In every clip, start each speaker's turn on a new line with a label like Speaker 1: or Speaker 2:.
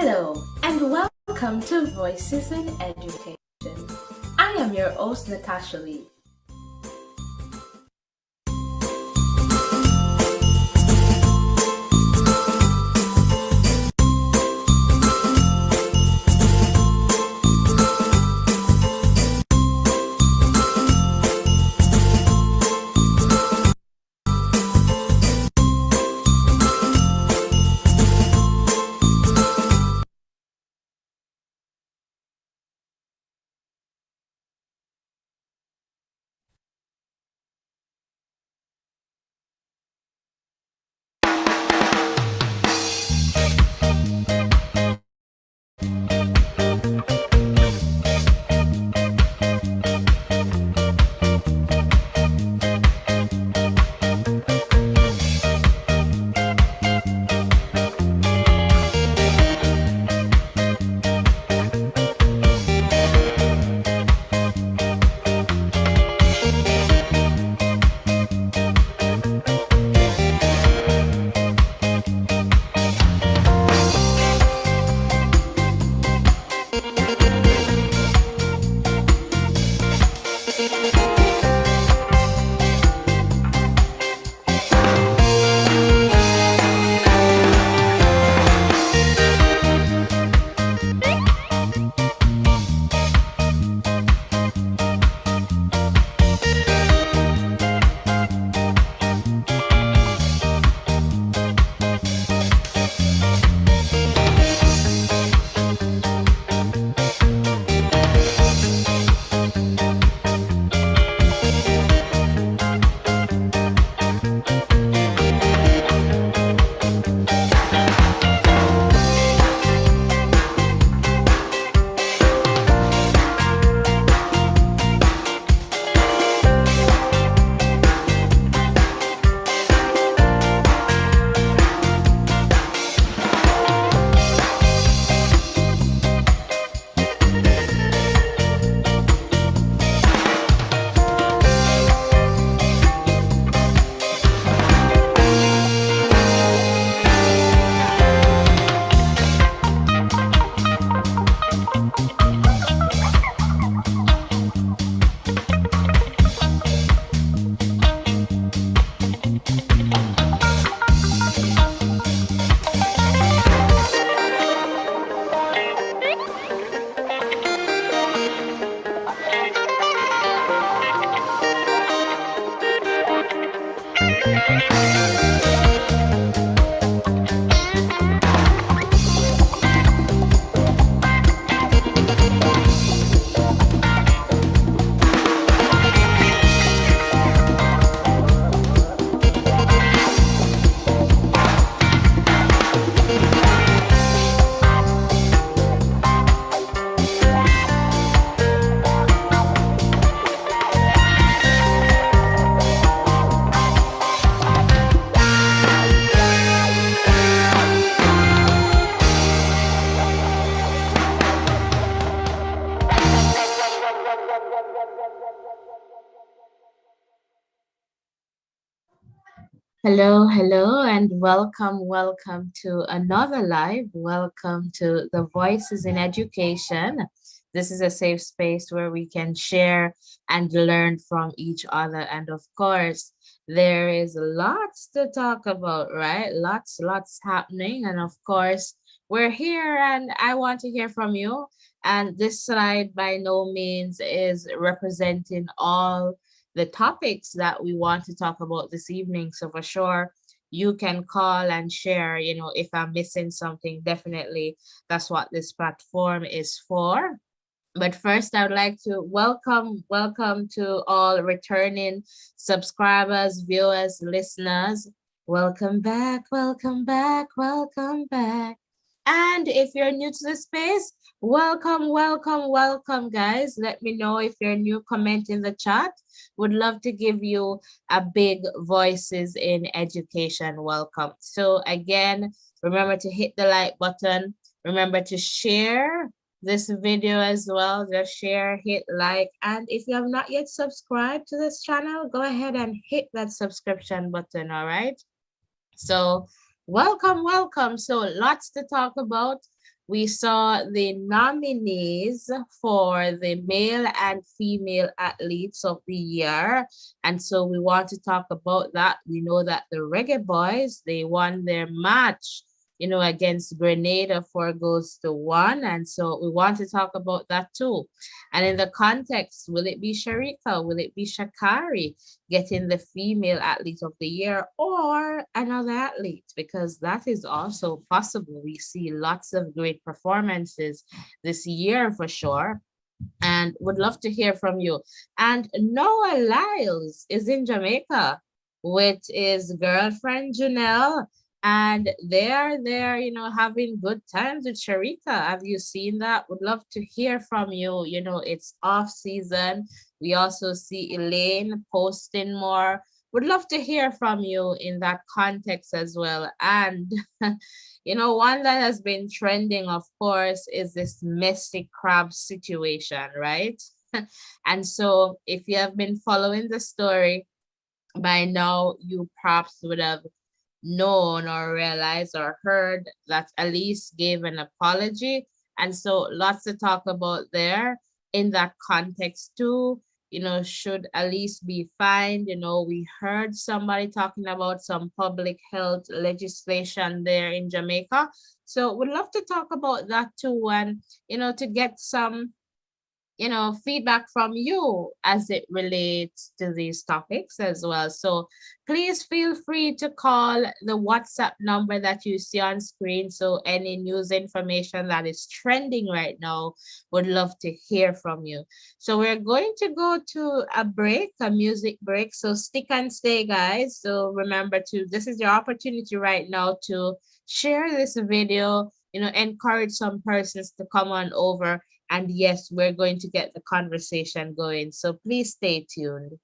Speaker 1: Hello, and welcome to Voices in Education. I am your host, Natasha Lee. Hello, and welcome to another live. Welcome to the Voices in Education. This is a safe space where we can share and learn from each other. And of course, there is lots to talk about, right? Lots happening. And of course, we're here and I want to hear from you. And this slide by no means is representing all the topics that we want to talk about this evening. So for sure, you can call and share, if I'm missing something, definitely that's what this platform is for. But first, I would like to welcome to all returning subscribers, viewers, listeners. Welcome back, welcome back, welcome back. And if you're new to the space, welcome, guys. Let me know if you're new, comment in the chat. Would love to give you a big Voices in Education welcome. So again, remember to hit the like button. Remember to share this video as well. Just share, hit like, and if you have not yet subscribed to this channel, go ahead and hit that subscription button. All right. So welcome. So lots to talk about. we saw the nominees for the male and female athletes of the year. And so we want to talk about that. We know that the Reggae Boys, they won their match, against Grenada 4 goals to 1. And so we want to talk about that too. And in the context, will it be Shericka? Will it be Sha'Carri getting the female athlete of the year or another athlete? Because that is also possible. We see lots of great performances this year for sure, and would love to hear from you. And Noah Lyles is in Jamaica with his girlfriend Janelle, and they are there, having good times with Shericka. Have you seen that? Would love to hear from you. It's off season. We also see Elaine posting more. Would love to hear from you in that context as well. And one that has been trending, of course, is this messy crab situation, right? And so, if you have been following the story by now, you perhaps would have known or realized or heard that Elise gave an apology. And so, lots to talk about there in that context, too. Should Elise be fined? We heard somebody talking about some public health legislation there in Jamaica. So, would love to talk about that too, and, to get some feedback from you as it relates to these topics as well. So please feel free to call the WhatsApp number that you see on screen. So any news information that is trending right now, would love to hear from you. So we're going to go to a break, a music break. So stick and stay, guys. So remember this is your opportunity right now to share this video, encourage some persons to come on over. And yes, we're going to get the conversation going. So please stay tuned.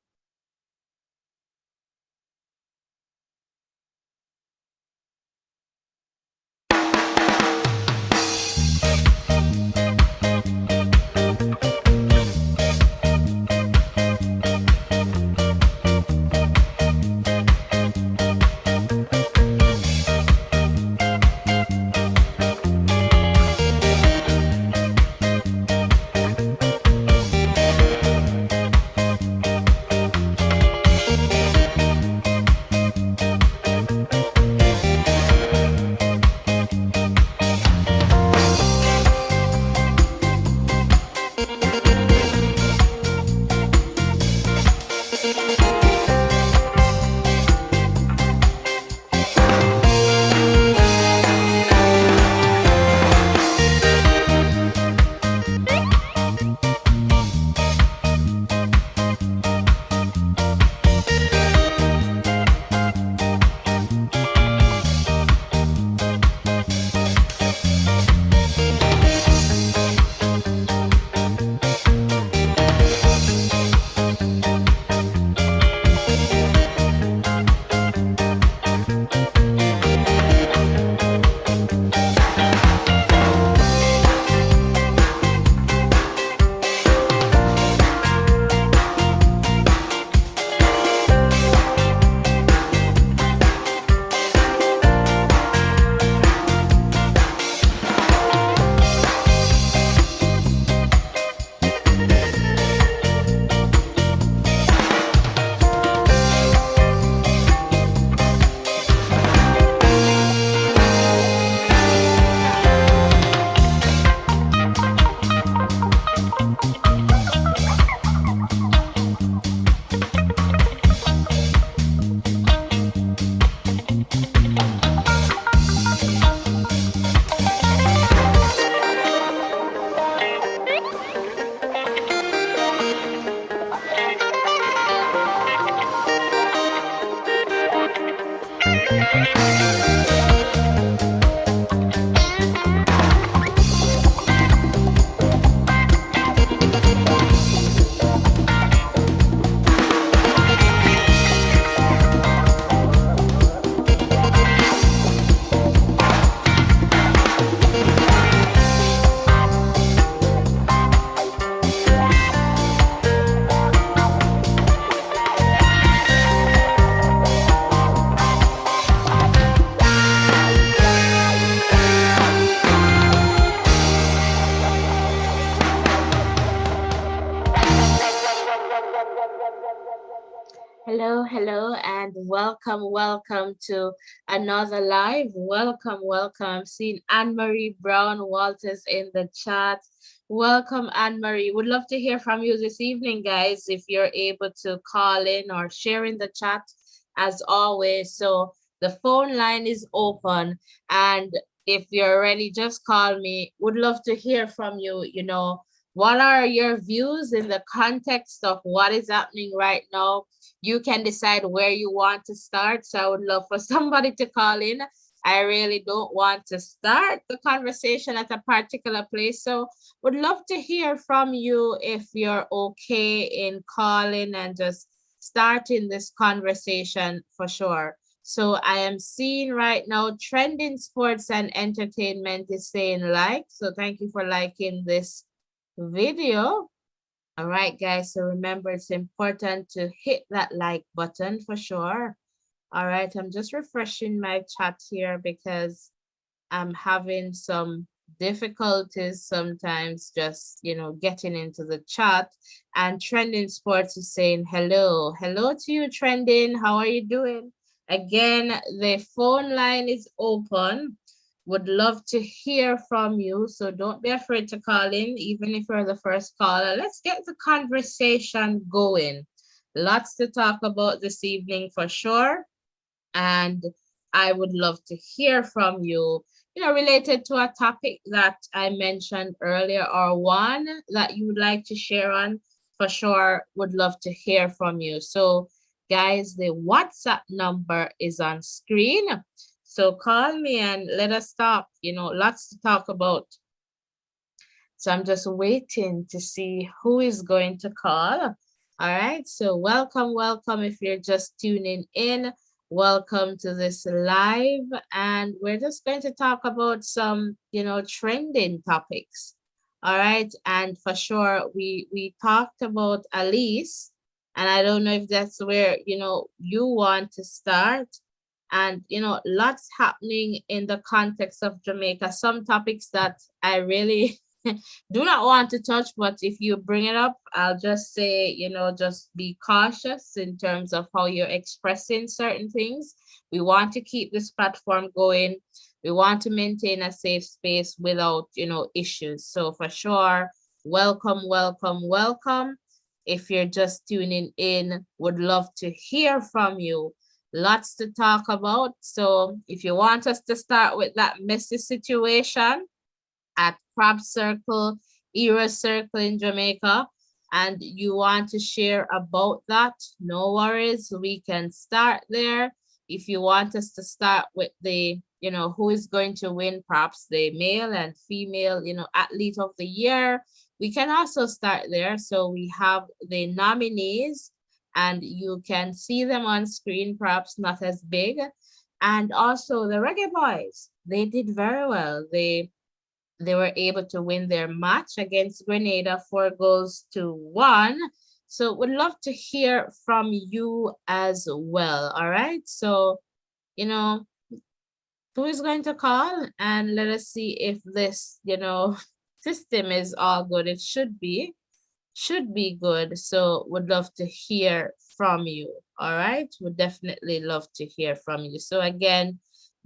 Speaker 1: Hello, hello, and welcome to another live. Welcome. I'm seeing Anne Marie Brown Walters in the chat. Welcome, Anne Marie. Would love to hear from you this evening, guys, if you're able to call in or share in the chat as always. So the phone line is open, and if you're ready, just call me. Would love to hear from you. What are your views in the context of what is happening right now? You can decide where you want to start. So I would love for somebody to call in. I really don't want to start the conversation at a particular place. So would love to hear from you if you're okay in calling and just starting this conversation for sure. So I am seeing right now trending sports and entertainment is saying like. So thank you for liking this video. All right, guys. So remember, it's important to hit that like button for sure. All right, I'm just refreshing my chat here because I'm having some difficulties sometimes just, getting into the chat. And Trending Sports is saying hello. Hello to you, Trending. How are you doing? Again, the phone line is open. Would love to hear from you. So don't be afraid to call in, even if you're the first caller. Let's get the conversation going. Lots to talk about this evening for sure. And I would love to hear from you, related to a topic that I mentioned earlier or one that you would like to share on. For sure, would love to hear from you. So, guys, the WhatsApp number is on screen. So call me and let us talk. Lots to talk about. So I'm just waiting to see who is going to call. All right. So welcome. If you're just tuning in, welcome to this live. And we're just going to talk about some, trending topics. All right. And for sure, we talked about Alice. And I don't know if that's where, you want to start. And, lots happening in the context of Jamaica. Some topics that I really do not want to touch, but if you bring it up, I'll just say, just be cautious in terms of how you're expressing certain things. We want to keep this platform going. We want to maintain a safe space without, issues. So for sure, welcome. If you're just tuning in, would love to hear from you. Lots to talk about. So if you want us to start with that messy situation at Crab Circle, Era Circle in Jamaica, and you want to share about that, no worries, we can start there. If you want us to start with the, who is going to win perhaps the male and female, athlete of the year, we can also start there. So we have the nominees and you can see them on screen, perhaps not as big. And also the Reggae Boys, they did very well. They were able to win their match against Grenada 4 goals to 1. So would love to hear from you as well. All right. So, you know, who is going to call and let us see if this, system is all good. It should be good. So would love to hear from you. All right. Would definitely love to hear from you. So again,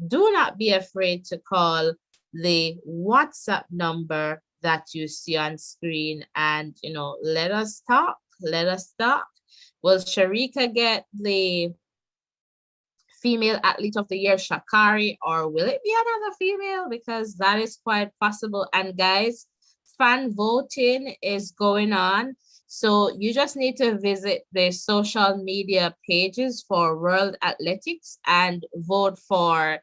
Speaker 1: do not be afraid to call the WhatsApp number that you see on screen and, let us talk. Let us talk. Will Shericka get the female athlete of the year, Sha'Carri, or will it be another female? Because that is quite possible. And guys, fan voting is going on. So you just need to visit the social media pages for World Athletics and vote for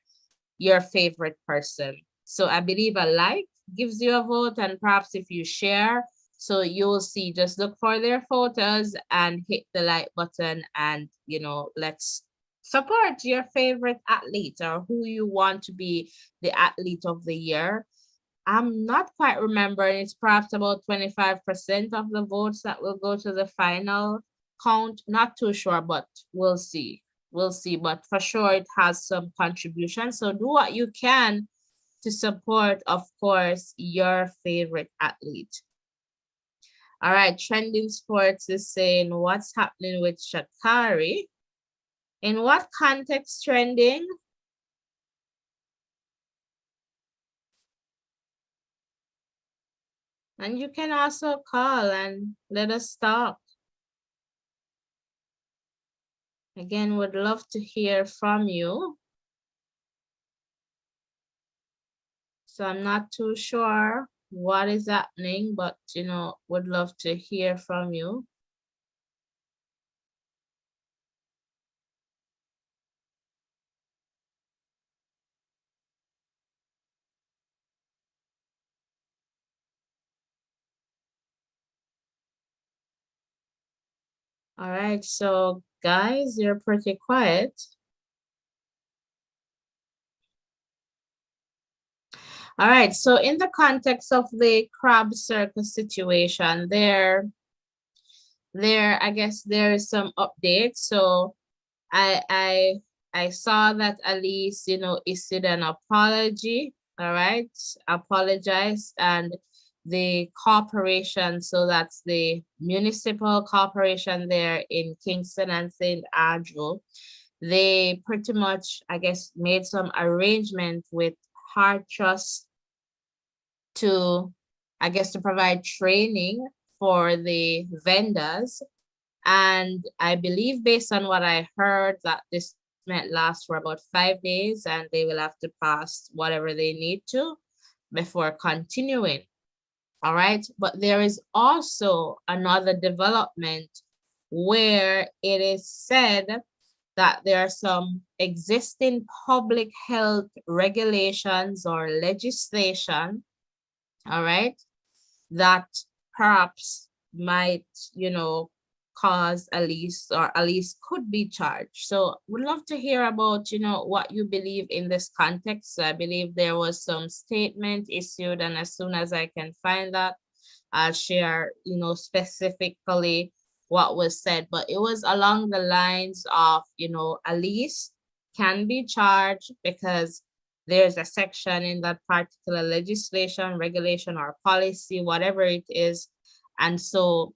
Speaker 1: your favorite person. So I believe a like gives you a vote, and perhaps if you share, so you'll see, just look for their photos and hit the like button and, let's support your favorite athlete or who you want to be the athlete of the year. I'm not quite remembering. It's perhaps about 25% of the votes that will go to the final count. Not too sure, but we'll see. We'll see. But for sure, it has some contribution. So do what you can to support, of course, your favorite athlete. All right, trending sports is saying what's happening with Sha'Carri. In what context trending? And you can also call and let us talk. Again, would love to hear from you. So I'm not too sure what is happening, but would love to hear from you. All right, so guys, you're pretty quiet. All right, so in the context of the crab circus situation, I guess there is some updates. So I I I saw that Elise, issued an apology, all right, apologized, and the corporation, so that's the municipal corporation there in Kingston and St. Andrew, they pretty much, I guess, made some arrangement with Heart Trust to, I guess, to provide training for the vendors. And I believe, based on what I heard, that this might last for about 5 days and they will have to pass whatever they need to before continuing. All right. But there is also another development where it is said that there are some existing public health regulations or legislation, all right, that perhaps might, cause Elise, or Elise could be charged. So would love to hear about, what you believe in this context. So I believe there was some statement issued, and as soon as I can find that, I'll share, specifically what was said. But it was along the lines of, Elise can be charged because there's a section in that particular legislation, regulation, or policy, whatever it is. And so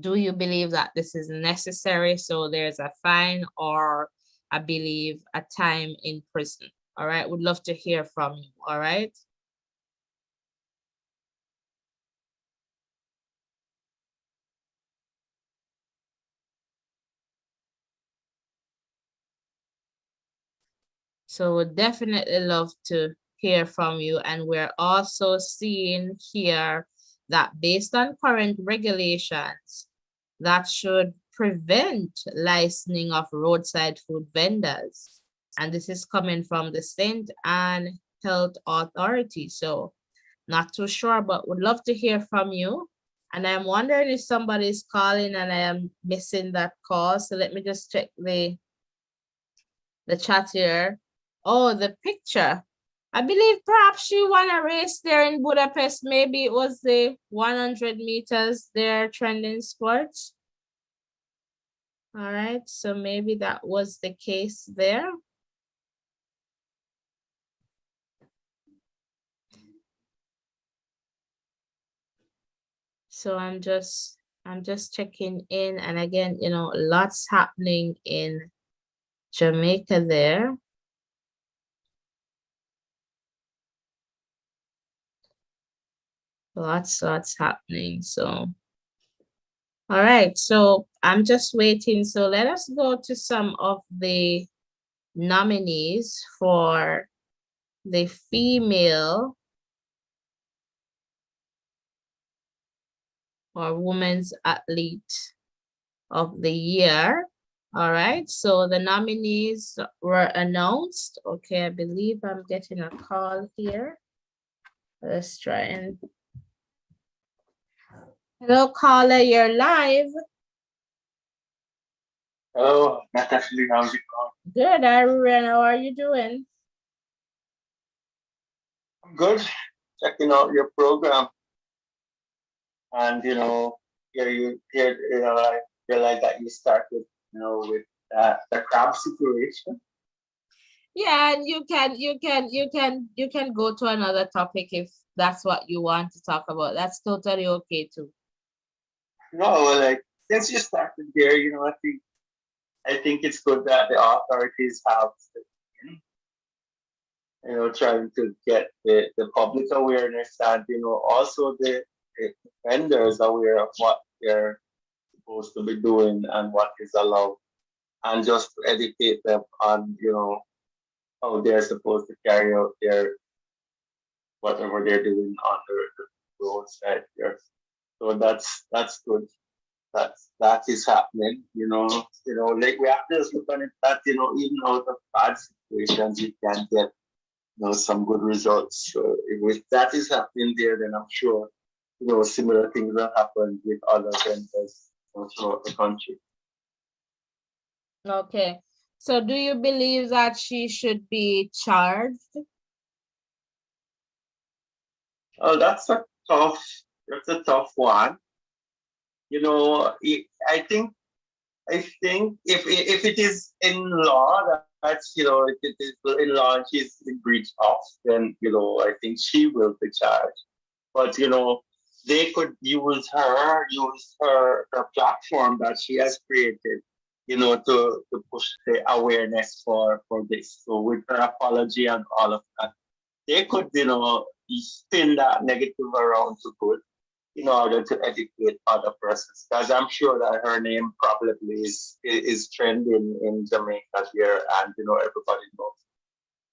Speaker 1: do you believe that this is necessary? So there's a fine, or I believe a time in prison. All right. Would love to hear from you. All right. So would definitely love to hear from you. And we're also seeing here that based on current regulations, that should prevent licensing of roadside food vendors. And this is coming from the St. Anne Health Authority. So not too sure, but would love to hear from you. And I'm wondering if somebody's calling and I am missing that call. So let me just check the chat here. Oh, the picture. I believe perhaps she won a race there in Budapest. Maybe it was the 100 meters there, trending sports. All right, so maybe that was the case there. So I'm just checking in, and again, lots happening in Jamaica there. Lots happening. So, all right, so I'm just waiting. So let us go to some of the nominees for the female or women's athlete of the year. All right, so the nominees were announced. Okay, I believe I'm getting a call here. Let's try and... Hello, caller, you're live.
Speaker 2: Hello, Natasha, how's it going?
Speaker 1: Good, Aaron, how are you doing?
Speaker 2: I'm good. Checking out your program, and I realize that you started, with the crab situation.
Speaker 1: Yeah, and you can go to another topic if that's what you want to talk about. That's totally okay too.
Speaker 2: No, well, like since you started there, I think it's good that the authorities have, trying to get the public awareness and also the vendors aware of what they're supposed to be doing and what is allowed, and just to educate them on how they're supposed to carry out their whatever they're doing on the roadside there. So that's good. That is happening. Like we have to just look on it that even out of bad situations, you can get some good results. So if that is happening there, then I'm sure similar things will happen with other centers throughout the country.
Speaker 1: Okay. So do you believe that she should be charged?
Speaker 2: Oh, that's a tough one. I think if it is in law, that's if it is in law and she's in breach of, then I think she will be charged. But they could use her platform that she has created, to push the awareness for this. So with her apology and all of that, they could spin that negative around to good in order to educate other persons. Because I'm sure that her name probably is trending in Jamaica here, and everybody knows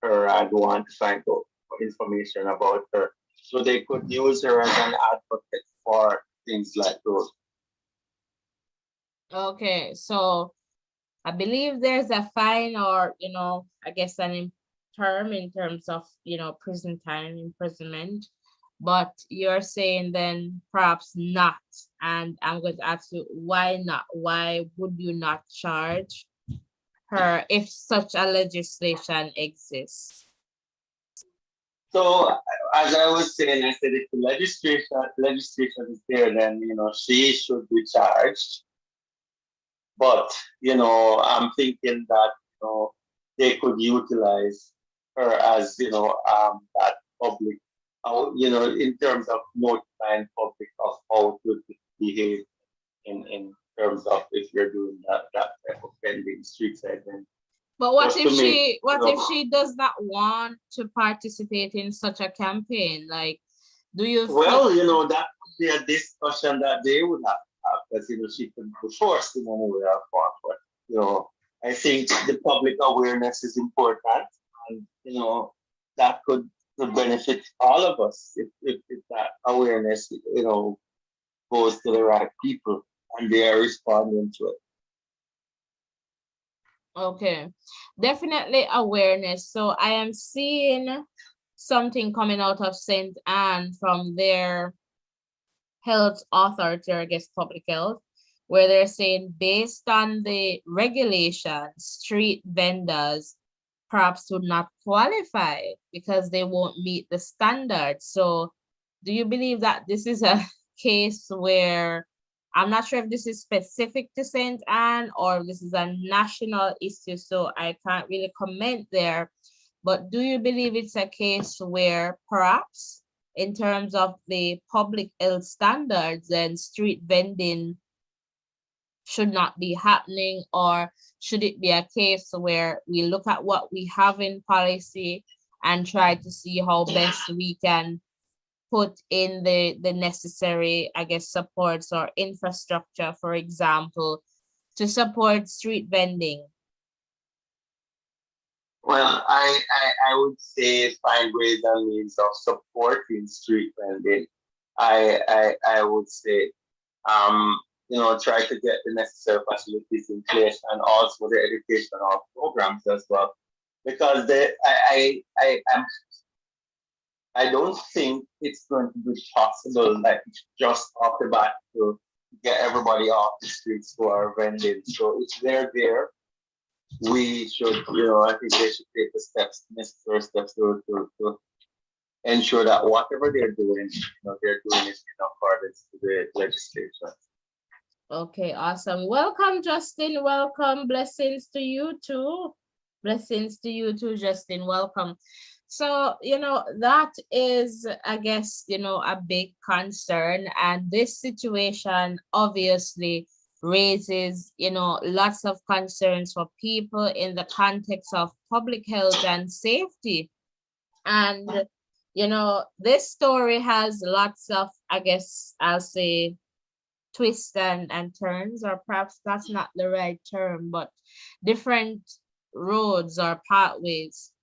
Speaker 2: her and want to find out information about her. So they could use her as an advocate for things like those.
Speaker 1: Okay, so I believe there's a fine or, I guess term in terms of, prison time, imprisonment. But you're saying then perhaps not. And I'm going to ask you, why not? Why would you not charge her if such a legislation exists?
Speaker 2: So as I was saying, I said if the legislation is there, then she should be charged. But I'm thinking that they could utilize her as that public, in terms of notifying public of how to behave in terms of if you're doing that type of vending, street side vending,
Speaker 1: But what
Speaker 2: just
Speaker 1: if
Speaker 2: to make
Speaker 1: she does not want to participate in such a campaign? Like, do you think?
Speaker 2: well, that would be a discussion that they would have to have, because she could be forced in any way or form. But I think the public awareness is important, and that could benefit all of us if that awareness goes to the right people and they are responding to it.
Speaker 1: Okay, definitely awareness. So I am seeing something coming out of St. Anne from their health authority, or I guess public health, where they're saying based on the regulations, street vendors perhaps would not qualify because they won't meet the standards. So do you believe that this is a case where, I'm not sure if this is specific to St. Anne or if this is a national issue, so I can't really comment there. But do you believe it's a case where perhaps in terms of the public health standards and street vending should not be happening, or should it be a case where we look at what we have in policy and try to see how best we can put in the necessary, I guess, supports or infrastructure, for example, to support street vending?
Speaker 2: Well, I would say find ways and means of supporting street vending. I would say try to get the necessary facilities in place, and also the educational programs as well. Because I don't think it's going to be possible, like just off the bat, to get everybody off the streets who are vending. So if they're there, we should, I think they should take the necessary steps to ensure that whatever they're doing, they're doing it in accordance to the legislation.
Speaker 1: Okay, awesome. Welcome, Justin. Welcome. Blessings to you too. Blessings to you too, Justin. Welcome. So, that is, I guess, a big concern. And this situation obviously raises, lots of concerns for people in the context of public health and safety. And, this story has lots of, I guess, I'll say, twists and turns, or perhaps that's not the right term, but different roads or pathways.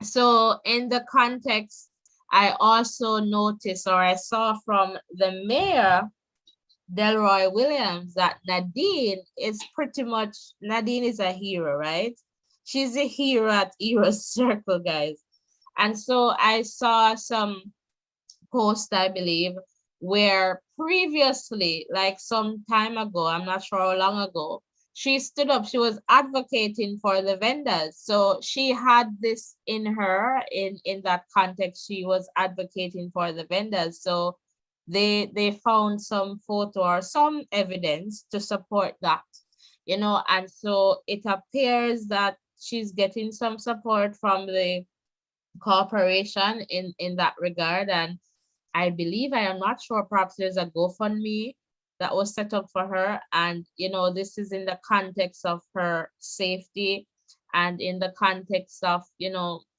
Speaker 1: So in the context, I also noticed, or I saw from the mayor, Delroy Williams, that Nadine is a hero, right? She's a hero at Heroes Circle, guys. And so I saw some post, I believe, where previously, like some time ago, I'm not sure how long ago, she stood up, she was advocating for the vendors. So she had this in her, in that context, she was advocating for the vendors. So they found some photo or some evidence to support that, and so it appears that she's getting some support from the corporation in that regard. And I believe, I am not sure, perhaps there's a GoFundMe that was set up for her. And, this is in the context of her safety and in the context of,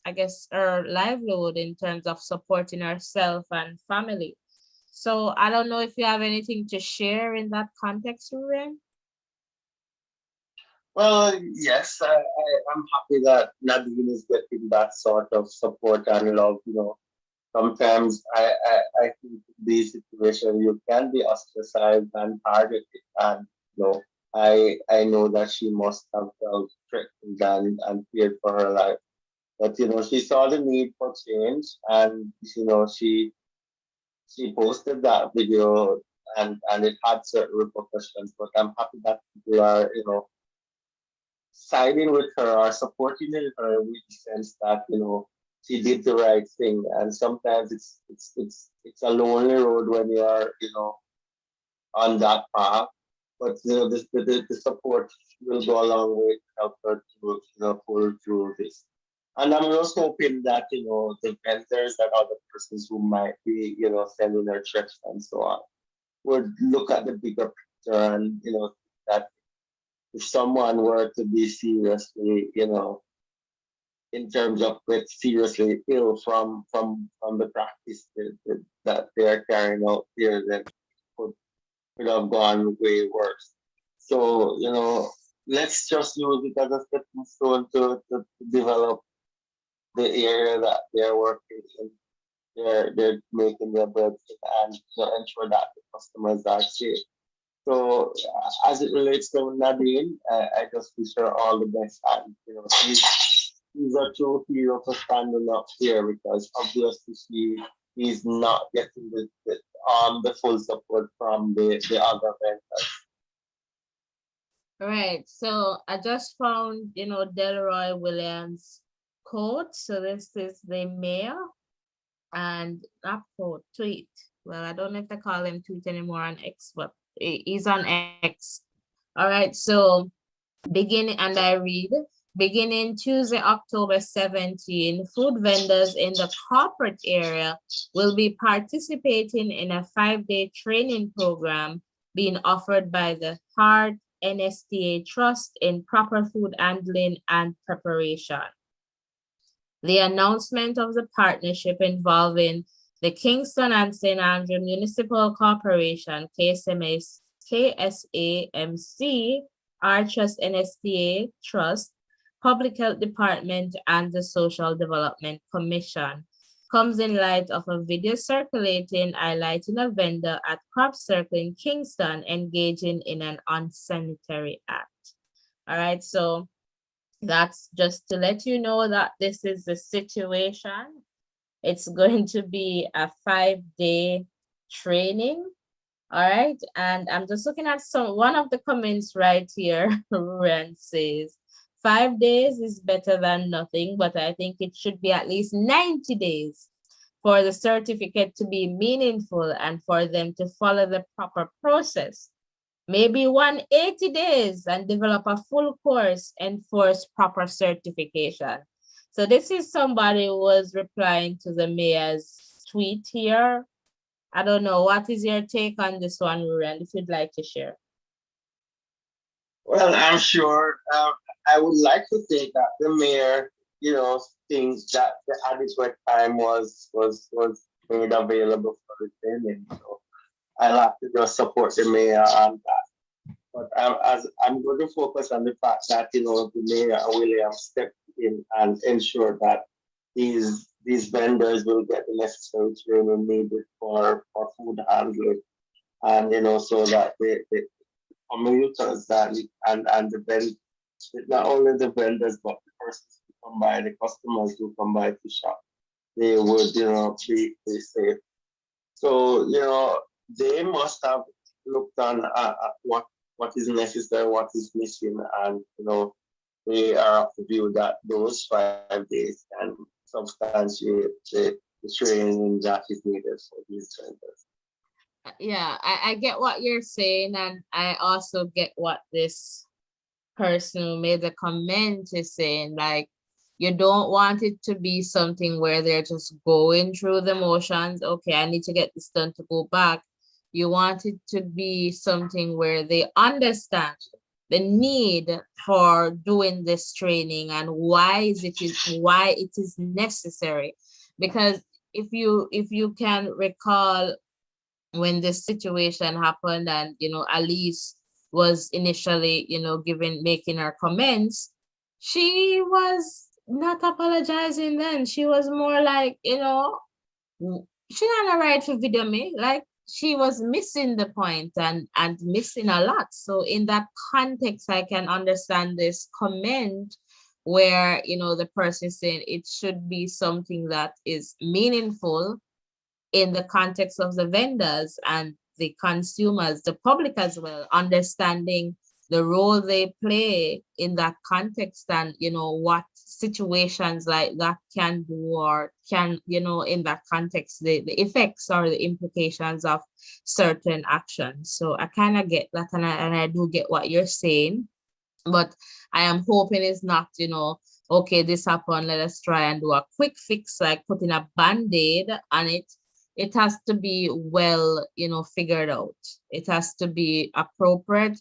Speaker 1: I guess her livelihood in terms of supporting herself and family. So I don't know if you have anything to share in that context, Ruben.
Speaker 2: Well, yes, I'm happy that Nadine is getting that sort of support and love. Sometimes I think in these situations you can be ostracized and targeted, and I know that she must have felt threatened and feared for her life. But she saw the need for change, and she posted that video, and it had certain repercussions. But I'm happy that people are siding with her or supporting her with the sense that she did the right thing. And sometimes it's a lonely road when you are on that path, but the support will go a long way to help her to pull through this. And I'm just hoping that the vendors and other persons who might be sending her checks and so on would look at the bigger picture, and that if someone were to be seriously, in terms of get seriously ill from the practice that they are carrying out here, then could, could have gone way worse. So, let's just use it as a stepping stone to develop the area that they're working in. They're making their bread and ensure that the customers are safe. So as it relates to Nadine, I just wish her all the best, and she's a true hero for standing up here, because obviously she is not getting the full support from the other vendors.
Speaker 1: Right. So I just found, Delroy Williams quote. So this is the mayor, and not quote, tweet. Well, I don't know if they call him tweet anymore on X, but he's on X. All right. So beginning, and I read, beginning Tuesday, October 17, food vendors in the corporate area will be participating in a 5-day training program being offered by the Heart NSTA Trust in proper food handling and preparation. The announcement of the partnership involving the Kingston and St. Andrew Municipal Corporation, KSAMC, our Trust NSTA Trust, Public Health Department, and the Social Development Commission comes in light of a video circulating highlighting a vendor at Crop Circle in Kingston engaging in an unsanitary act. All right, so that's just to let you know that this is the situation. It's going to be a 5-day training. All right. And I'm just looking at one of the comments right here. Ruren says, 5 days is better than nothing, but I think it should be at least 90 days for the certificate to be meaningful and for them to follow the proper process. Maybe 180 days and develop a full course and force proper certification. So this is somebody who was replying to the mayor's tweet here. I don't know. What is your take on this one, Ruran, if you'd like to share?
Speaker 2: Well, I'm sure I would like to think that the mayor, thinks that the adequate time was made available for the training. So I'll have to just support the mayor on that. But as I'm going to focus on the fact that the mayor Williams stepped in and ensured that these vendors will get the necessary training needed for food handling, and so that the commuters and the vendors, not only the vendors but the persons who come by, the customers who come by to shop, they would be safe. So they must have looked on at what is necessary, what is missing, and they are of the view that those 5 days can substantiate the training that is needed for these vendors.
Speaker 1: Yeah, I get what you're saying, and I also get what this person who made the comment is saying. Like, you don't want it to be something where they're just going through the motions. Okay, I need to get this done to go back. You want it to be something where they understand the need for doing this training and why it is necessary. Because if you can recall when this situation happened, and Alice was initially giving making her comments, she was not apologizing. Then she was more like, she not a right for video me, like she was missing the point and missing a lot. So in that context, I can understand this comment where the person is saying it should be something that is meaningful in the context of the vendors and the consumers, the public as well, understanding the role they play in that context, and what situations like that can do, or can in that context, the effects or the implications of certain actions. So I kind of get that, and I do get what you're saying, but I am hoping it's not okay, this happened, let us try and do a quick fix, like putting a band-aid on it. It has to be well, figured out. It has to be appropriate.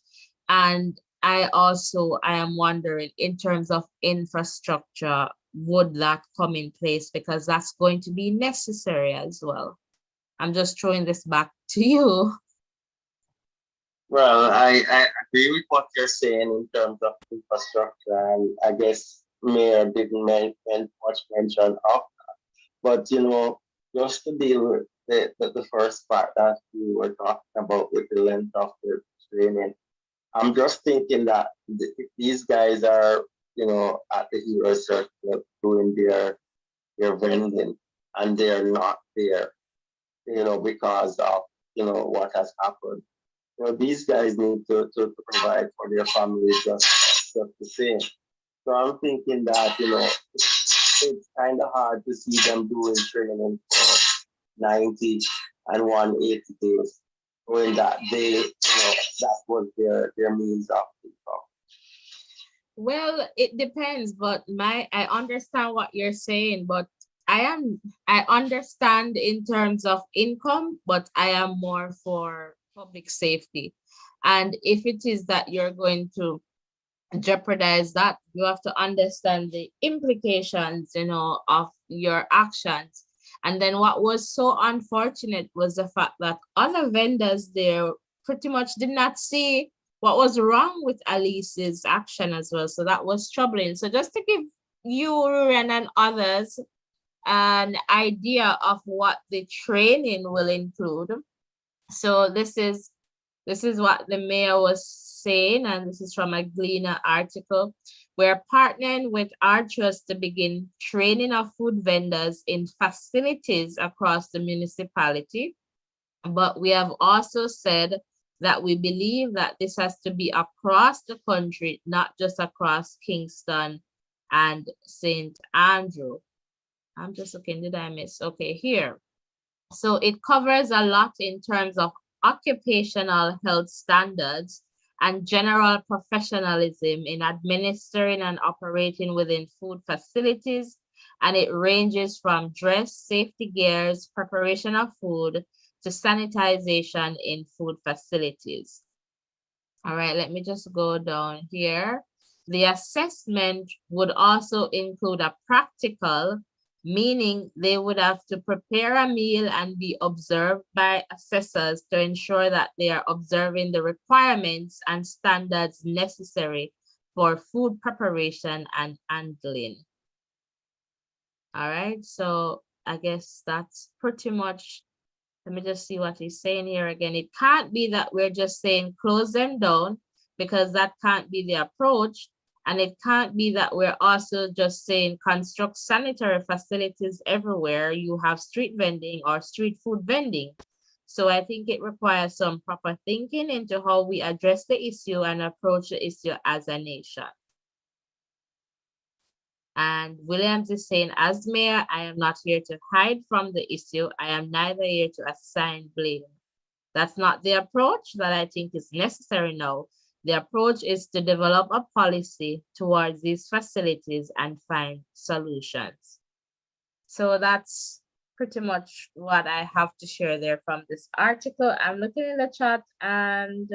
Speaker 1: And I am wondering, in terms of infrastructure, would that come in place? Because that's going to be necessary as well. I'm just throwing this back to you.
Speaker 2: Well, I agree with what you're saying in terms of infrastructure, and I guess Mayor didn't make much mention of. But just to deal with the first part that we were talking about with the length of the training, I'm just thinking that if these guys are at the hero circle doing their vending, and they're not there, because of what has happened. These guys need to provide for their families just the same. So I'm thinking that it's kind of hard to see them doing training for 90 and 180 days, knowing that that was their means of income.
Speaker 1: Well, it depends, but I understand what you're saying, but I understand in terms of income, but I am more for public safety. And if it is that you're going to jeopardize that, you have to understand the implications, of your actions. And then what was so unfortunate was the fact that other vendors there pretty much did not see what was wrong with Alice's action as well. So that was troubling. So just to give you, Ruren, and others an idea of what the training will include. So this is what the mayor was saying, and this is from a Gleaner article. We're partnering with our trust to begin training of food vendors in facilities across the municipality. But we have also said that we believe that this has to be across the country, not just across Kingston and St. Andrew. I'm just looking, did I miss? Okay, here. So it covers a lot in terms of occupational health standards and general professionalism in administering and operating within food facilities, and it ranges from dress, safety gears, preparation of food, to sanitization in food facilities. All right, let me just go down here. The assessment would also include a practical, meaning they would have to prepare a meal and be observed by assessors to ensure that they are observing the requirements and standards necessary for food preparation and handling. All right, so I guess that's pretty much, let me just see what he's saying here again. It can't be that we're just saying close them down, because that can't be the approach. And it can't be that we're also just saying construct sanitary facilities everywhere you have street vending or street food vending. So I think it requires some proper thinking into how we address the issue and approach the issue as a nation. And Williams is saying, as mayor, I am not here to hide from the issue. I am neither here to assign blame. That's not the approach that I think is necessary now. The approach is to develop a policy towards these facilities and find solutions. So that's pretty much what I have to share there from this article. I'm looking in the chat, and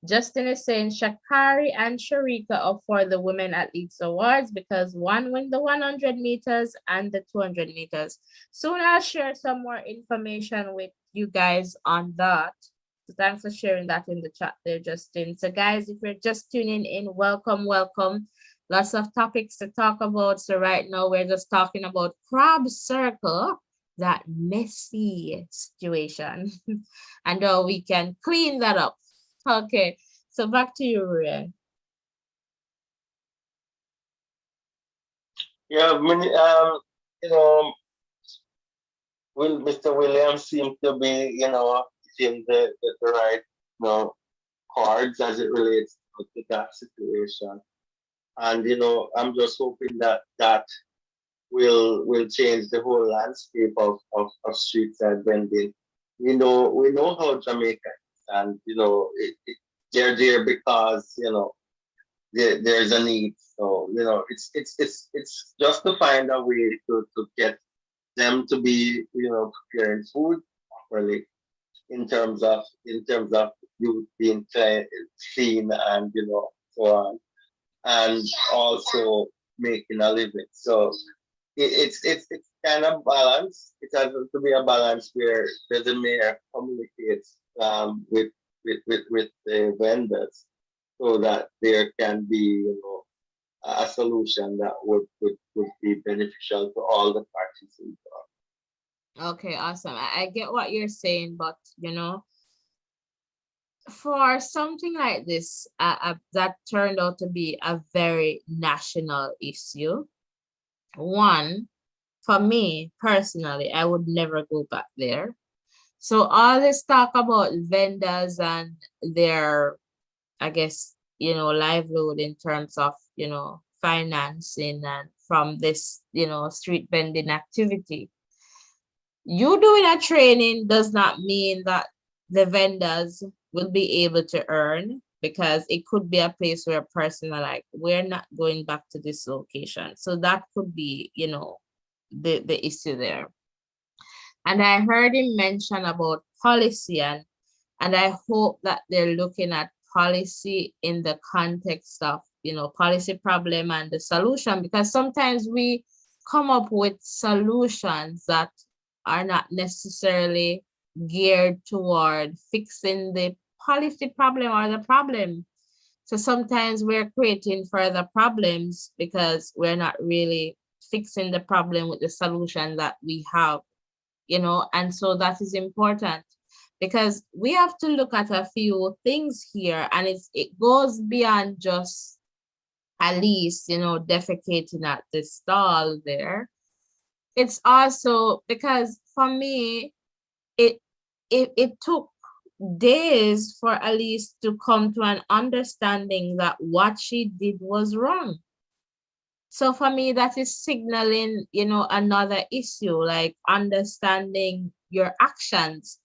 Speaker 1: Justin is saying Sha'Carri and Shericka are for the Women Athletes Awards because one won the 100 meters and the 200 meters. Soon I'll share some more information with you guys on that. So thanks for sharing that in the chat there, Justin. So guys, if you're just tuning in, welcome, welcome. Lots of topics to talk about. So right now we're just talking about crab circle, that messy situation, and how we can clean that up. Okay, so back to you, Ryan.
Speaker 2: Yeah, you know, Mr. Williams seems to be, in the right, cards as it relates to that situation. And I'm just hoping that will change the whole landscape of street side vending. We know how Jamaica is, and they're there because there's a need. So it's just to find a way to get them to be preparing food properly in terms of you being clean and so on, and also making a living. So it's kind of balance. It has to be a balance where the mayor communicates with the vendors so that there can be a solution that would be beneficial to all the parties involved.
Speaker 1: Okay, awesome. I get what you're saying, but for something like this, that turned out to be a very national issue. One, for me personally, I would never go back there. So all this talk about vendors and their, I guess, livelihood in terms of, financing and from this, street vending activity. You doing a training does not mean that the vendors will be able to earn, because it could be a place where a person are like, we're not going back to this location. So that could be, the issue there. And I heard him mention about policy, and I hope that they're looking at policy in the context of, policy problem and the solution, because sometimes we come up with solutions that are not necessarily geared toward fixing the policy problem or the problem. So sometimes we're creating further problems because we're not really fixing the problem with the solution that we have, and so that is important, because we have to look at a few things here, and it goes beyond just at least, defecating at the stall there. It's also because for me, it took days for Elise to come to an understanding that what she did was wrong. So for me, that is signaling, another issue, like understanding your actions.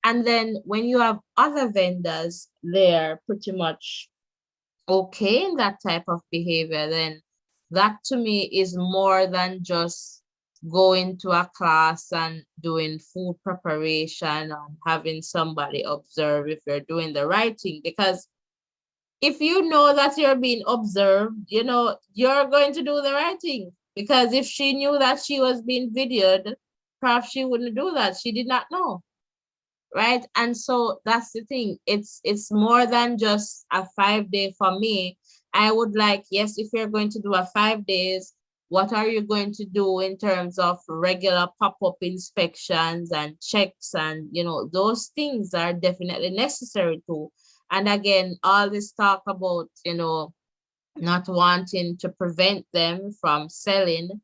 Speaker 1: And then when you have other vendors, they're pretty much okay in that type of behavior, then That to me is more than just going to a class and doing food preparation and having somebody observe if you're doing the right thing. Because if you know that you're being observed, you're going to do the right thing. Because if she knew that she was being videoed, perhaps she wouldn't do that. She did not know, right? And so that's the thing. It's more than just a 5 day for me. I would like, yes, if you're going to do a 5 days, what are you going to do in terms of regular pop-up inspections and checks, and those things are definitely necessary too. And again, all this talk about not wanting to prevent them from selling,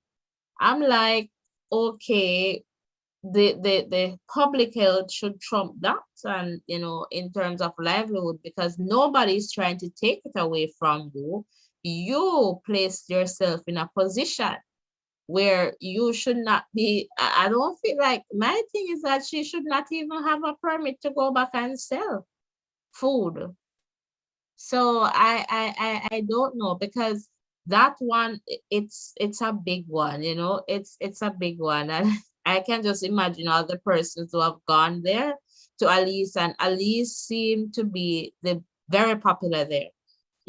Speaker 1: I'm like, okay, the public health should trump that, and in terms of livelihood, because nobody's trying to take it away from you. You placed yourself in a position where you should not be. I don't feel like, my thing is that she should not even have a permit to go back and sell food. So I don't know, because that one, it's a big one, it's a big one. And I can just imagine all the persons who have gone there to Alice, and Alice seemed to be the very popular there,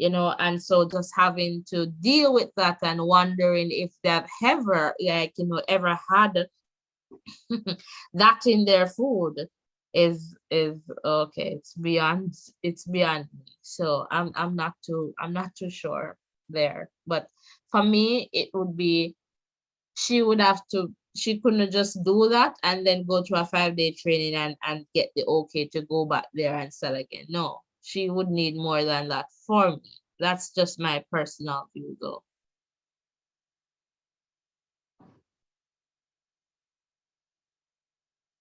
Speaker 1: and so just having to deal with that and wondering if they've ever, like, ever had that in their food is okay. It's beyond me. So I'm not too sure there. But for me, it would be, she couldn't just do that and then go to a 5 day training and get the okay to go back there and sell again. No, she would need more than that for me. That's just my personal view though.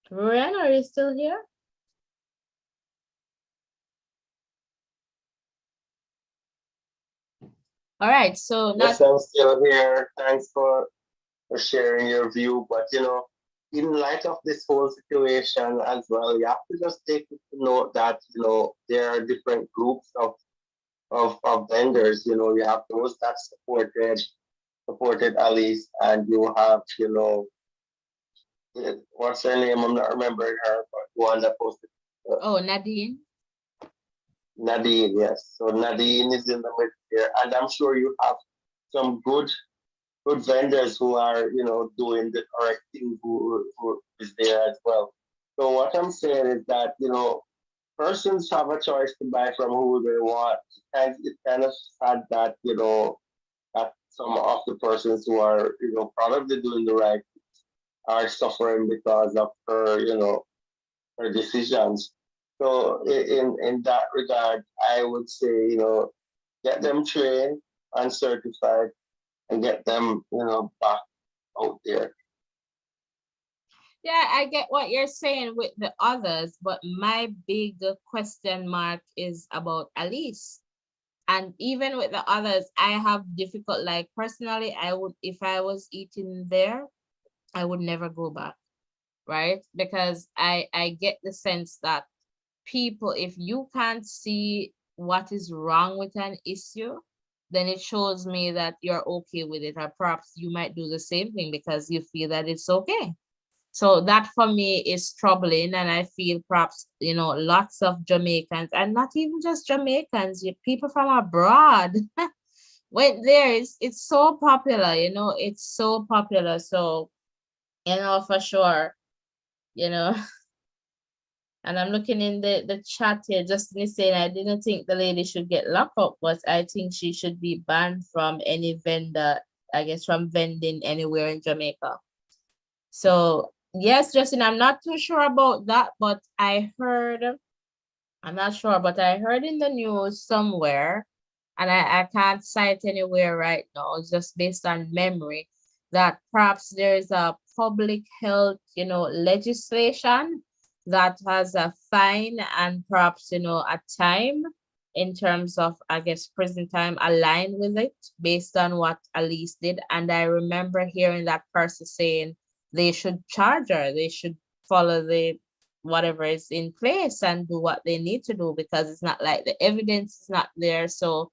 Speaker 1: Ren, are you still here? All right, so
Speaker 2: Yes,
Speaker 1: not.
Speaker 2: I'm still here. Thanks for sharing your view. But in light of this whole situation as well, you have to just take to note that there are different groups of vendors. You have those that supported Alice, and you have what's her name? I'm not remembering her, but one that posted
Speaker 1: Oh, Nadine.
Speaker 2: Nadine. Yes, so Nadine is in the middle here, and I'm sure you have some good vendors who are doing the correct thing, who is there as well. So what I'm saying is that persons have a choice to buy from who they want. And it's kind of sad that that some of the persons who are probably doing the right are suffering because of her decisions. So in that regard, I would say get them trained and certified and get them back out there.
Speaker 1: Yeah, I get what you're saying with the others, but my big question mark is about Alice. And even with the others, I have difficult, like personally, I would, if I was eating there, I would never go back, right? Because I get the sense that people, if you can't see what is wrong with an issue, then it shows me that you're okay with it, or perhaps you might do the same thing because you feel that it's okay. So that for me is troubling, and I feel perhaps lots of Jamaicans, and not even just Jamaicans, people from abroad went there. It's so popular, it's so popular. So for sure, you know. And I'm looking in the chat here, just saying I didn't think the lady should get locked up, but I think she should be banned from any vendor, I guess, from vending anywhere in Jamaica. So yes, Justin, I'm not too sure about that, but I'm not sure, but I heard in the news somewhere, and I can't cite anywhere right now, it's just based on memory, that perhaps there's a public health, legislation that has a fine and perhaps, a time in terms of, I guess, prison time aligned with it based on what Alice did. And I remember hearing that person saying they should charge her, they should follow the whatever is in place and do what they need to do, because it's not like the evidence is not there. So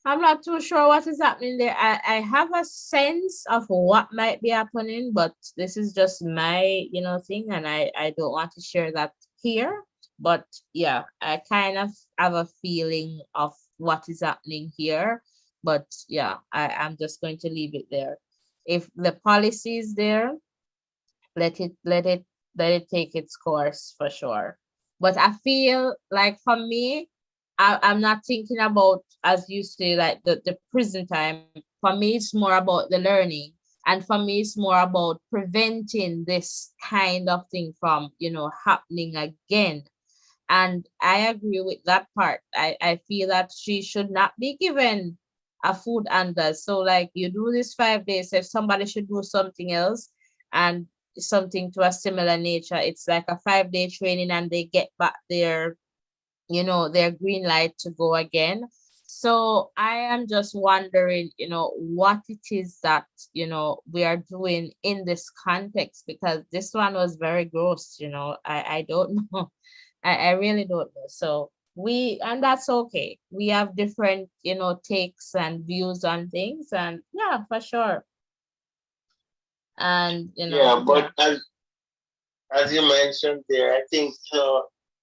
Speaker 1: I'm not too sure what is happening there. I have a sense of what might be happening, but this is just my, thing, and I don't want to share that here. But yeah, I kind of have a feeling of what is happening here. But yeah, I'm just going to leave it there. If the policy is there, let it let it let it take its course for sure. But I feel like for me, I'm not thinking about, as you say, like the prison time. For me it's more about the learning, and for me it's more about preventing this kind of thing from happening again. And I agree with that part. I feel that she should not be given a food under. So like you do this 5 days, if somebody should do something else and something to a similar nature, it's like a 5 day training and they get back their green light to go again. So I am just wondering, what it is that, we are doing in this context, because this one was very gross, I don't know. I really don't know. So and that's okay. We have different, takes and views on things, and yeah, for sure. And,
Speaker 2: Yeah,
Speaker 1: yeah.
Speaker 2: but as you mentioned there, I think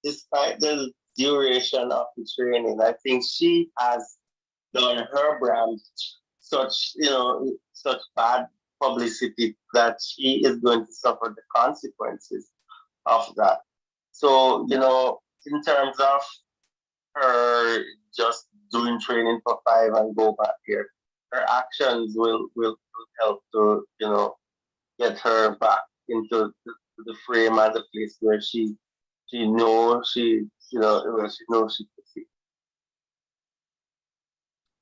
Speaker 2: despite the duration of the training, I think she has done her brand such such bad publicity that she is going to suffer the consequences of that. So in terms of her just doing training for 5 and go back here, her actions will help to get her back into the frame and the place where she knows where she knows she can see.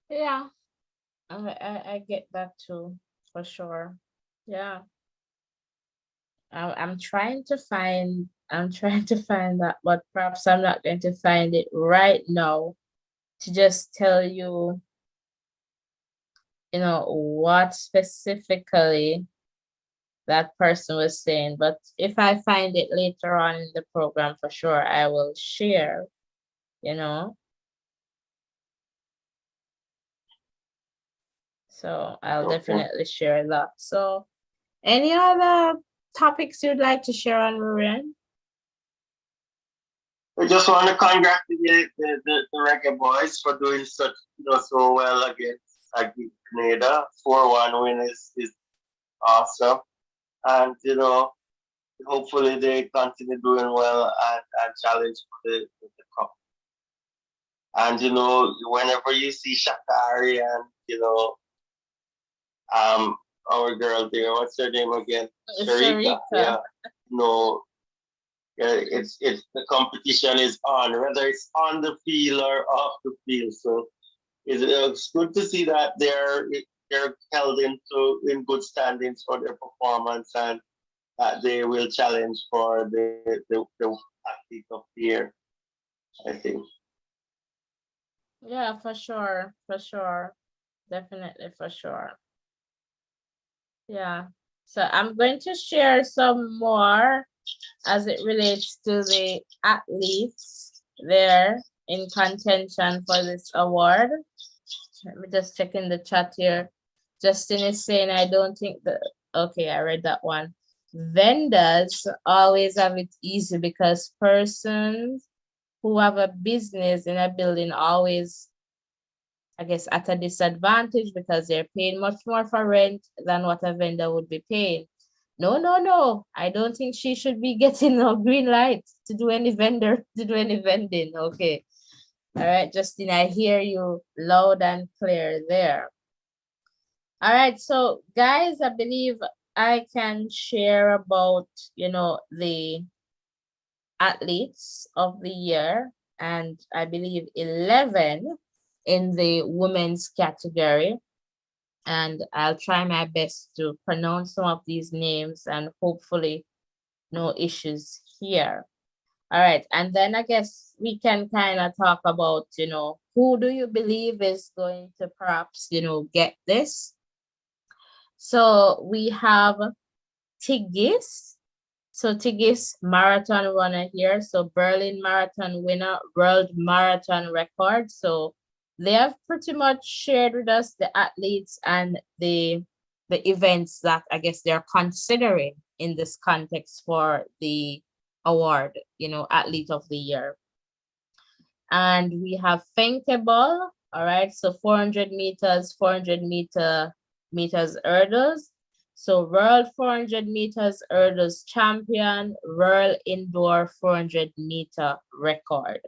Speaker 1: Yeah, I get that too, for sure. Yeah. I'm trying to find that, but perhaps I'm not going to find it right now to just tell you, what specifically that person was saying. But if I find it later on in the program, for sure, I will share, you know. So I'll
Speaker 2: Okay.
Speaker 1: definitely share that. So any other topics you'd like to share on, Marian?
Speaker 2: I just want to congratulate the Reggae Boys for doing such so well against Canada. 4-1 win is awesome. And hopefully they continue doing well and challenge for the cup. And whenever you see Sha'Carri and um our girl there, what's her name again? Shericka.
Speaker 1: Shericka.
Speaker 2: Yeah. No, yeah, it's the competition is on, whether it's on the field or off the field. So it's good to see that they're held in good standings for their performance, and that they will challenge for the athlete of the year, I think.
Speaker 1: Yeah, for sure. For sure. Definitely for sure. Yeah. So I'm going to share some more as it relates to the athletes there in contention for this award. Let me just check in the chat here. Justin is saying, I don't think that. Okay, I read that one. Vendors always have it easy because persons who have a business in a building always, I guess, at a disadvantage because they're paying much more for rent than what a vendor would be paying. No, no, no. I don't think she should be getting no green light to do any to do any vending. Okay. All right, Justin, I hear you loud and clear there. All right, so guys, I believe I can share about, the athletes of the year, and I believe 11 in the women's category. And I'll try my best to pronounce some of these names and hopefully no issues here. All right. And then I guess we can kind of talk about, who do you believe is going to perhaps, get this? So we have Tigis. So Tigis marathon runner here. So Berlin marathon winner, world marathon record. So they have pretty much shared with us the athletes and the events that I guess they're considering in this context for the award, Athlete of the Year. And we have Fenkeball, all right, so 400 meters, 400 meters hurdles. So World 400 meters hurdles champion, World Indoor 400-meter record.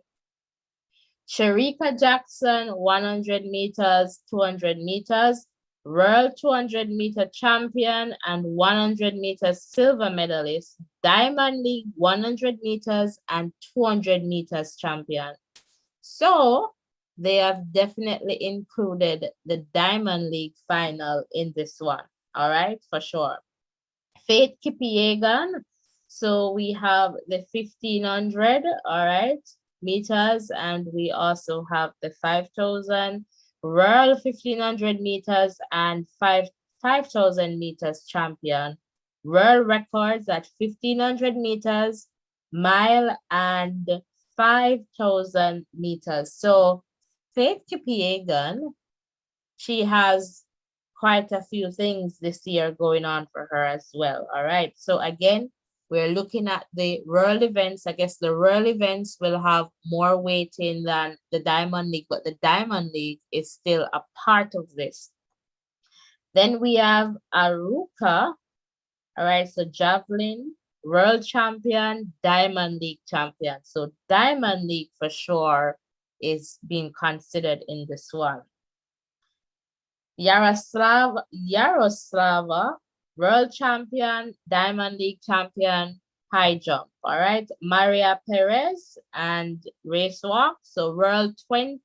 Speaker 1: Shericka Jackson, 100 meters, 200 meters, World 200-meter champion and 100 meters silver medalist, Diamond League 100 meters and 200 meters champion. So they have definitely included the Diamond League final in this one. All right, for sure. Faith Kipyegon. So we have the 1500, all right, meters, and we also have the 5000 World 1500 meters and 5000 meters champion. World records at 1500 meters, mile, and 5000 meters. So Faith Kipyegon, she has quite a few things this year going on for her as well. All right. So again, we're looking at the world events. I guess the world events will have more weighting than the Diamond League, but the Diamond League is still a part of this. Then we have Aruka. All right. So javelin, world champion, Diamond League champion. So Diamond League for sure is being considered in this one. Yaroslava, world champion, Diamond League champion, high jump. All right. Maria Perez and race walk. So world 20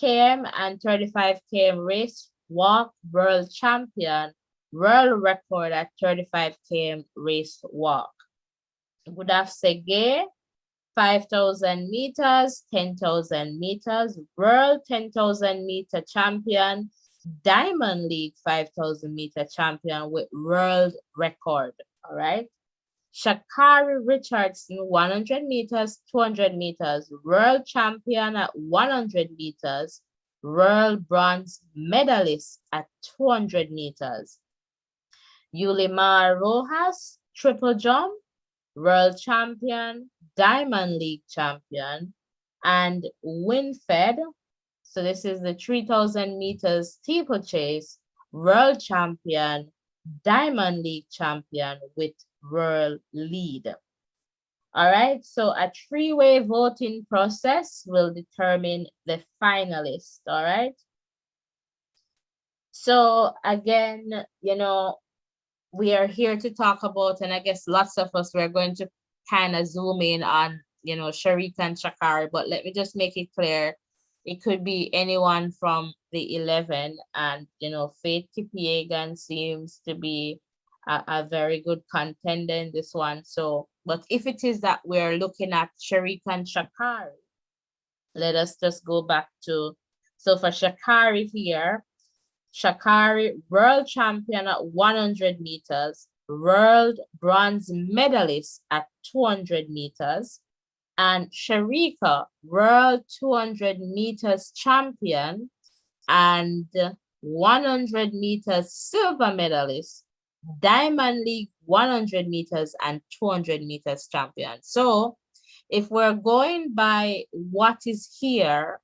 Speaker 1: km and 35 km race walk, world champion, world record at 35 km race walk. Gudaf Sege, 5,000 meters, 10,000 meters, world 10,000 meter champion, Diamond League 5,000 meter champion with world record. All right. Sha'Carri Richardson, 100 meters, 200 meters, world champion at 100 meters, world bronze medalist at 200 meters. Yulimar Rojas, triple jump, world champion, Diamond League champion, and Winfed. So this is the 3,000 meters steeplechase, world champion, Diamond League champion with world lead. All right, so a three-way voting process will determine the finalists, all right? So again, we are here to talk about, and I guess lots of us, we're going to kind of zoom in on, Shericka and Sha'Carri, but let me just make it clear. It could be anyone from the 11, and, Faith Kipyegon seems to be a very good contender in this one. So, but if it is that we're looking at Shericka and Sha'Carri, let us just go back to, so for Sha'Carri here, Sha'Carri, world champion at 100 meters, world bronze medalist at 200 meters, and Shericka, world 200 meters champion and 100 meters silver medalist, Diamond League 100 meters and 200 meters champion. So if we're going by what is here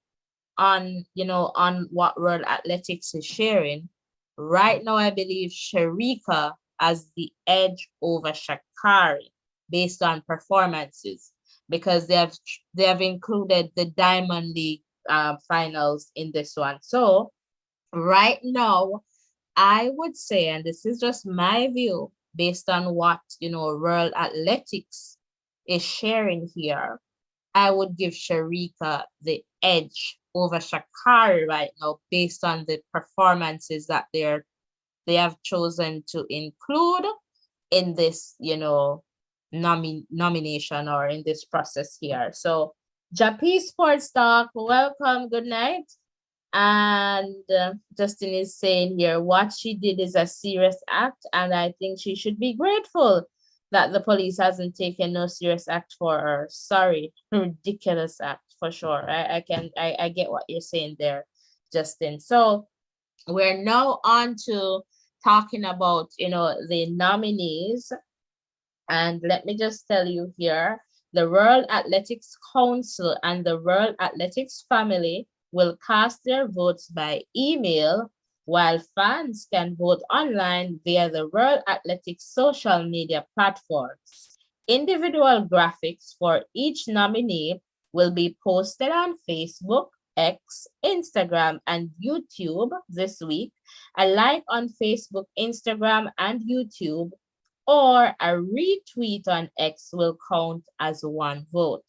Speaker 1: on, on what World Athletics is sharing, right now I believe Shericka has the edge over Sha'Carri based on performances, because they have included the Diamond League finals in this one. So right now, I would say, and this is just my view based on what, World Athletics is sharing here, I would give Shericka the edge over Sha'Carri right now based on the performances that they have chosen to include in this, nomination or in this process here. So Japi Sports Talk, welcome, good night. And Justin is saying here, what she did is a serious act, and I think she should be grateful that the police hasn't taken no serious act for her. Sorry, ridiculous act for sure. I get what you're saying there, Justin. So we're now on to talking about, the nominees. And let me just tell you here, the World Athletics Council and the World Athletics family will cast their votes by email, while fans can vote online via the World Athletics social media platforms. Individual graphics for each nominee will be posted on Facebook, X, Instagram, and YouTube this week. A like on Facebook, Instagram, and YouTube or a retweet on X will count as one vote.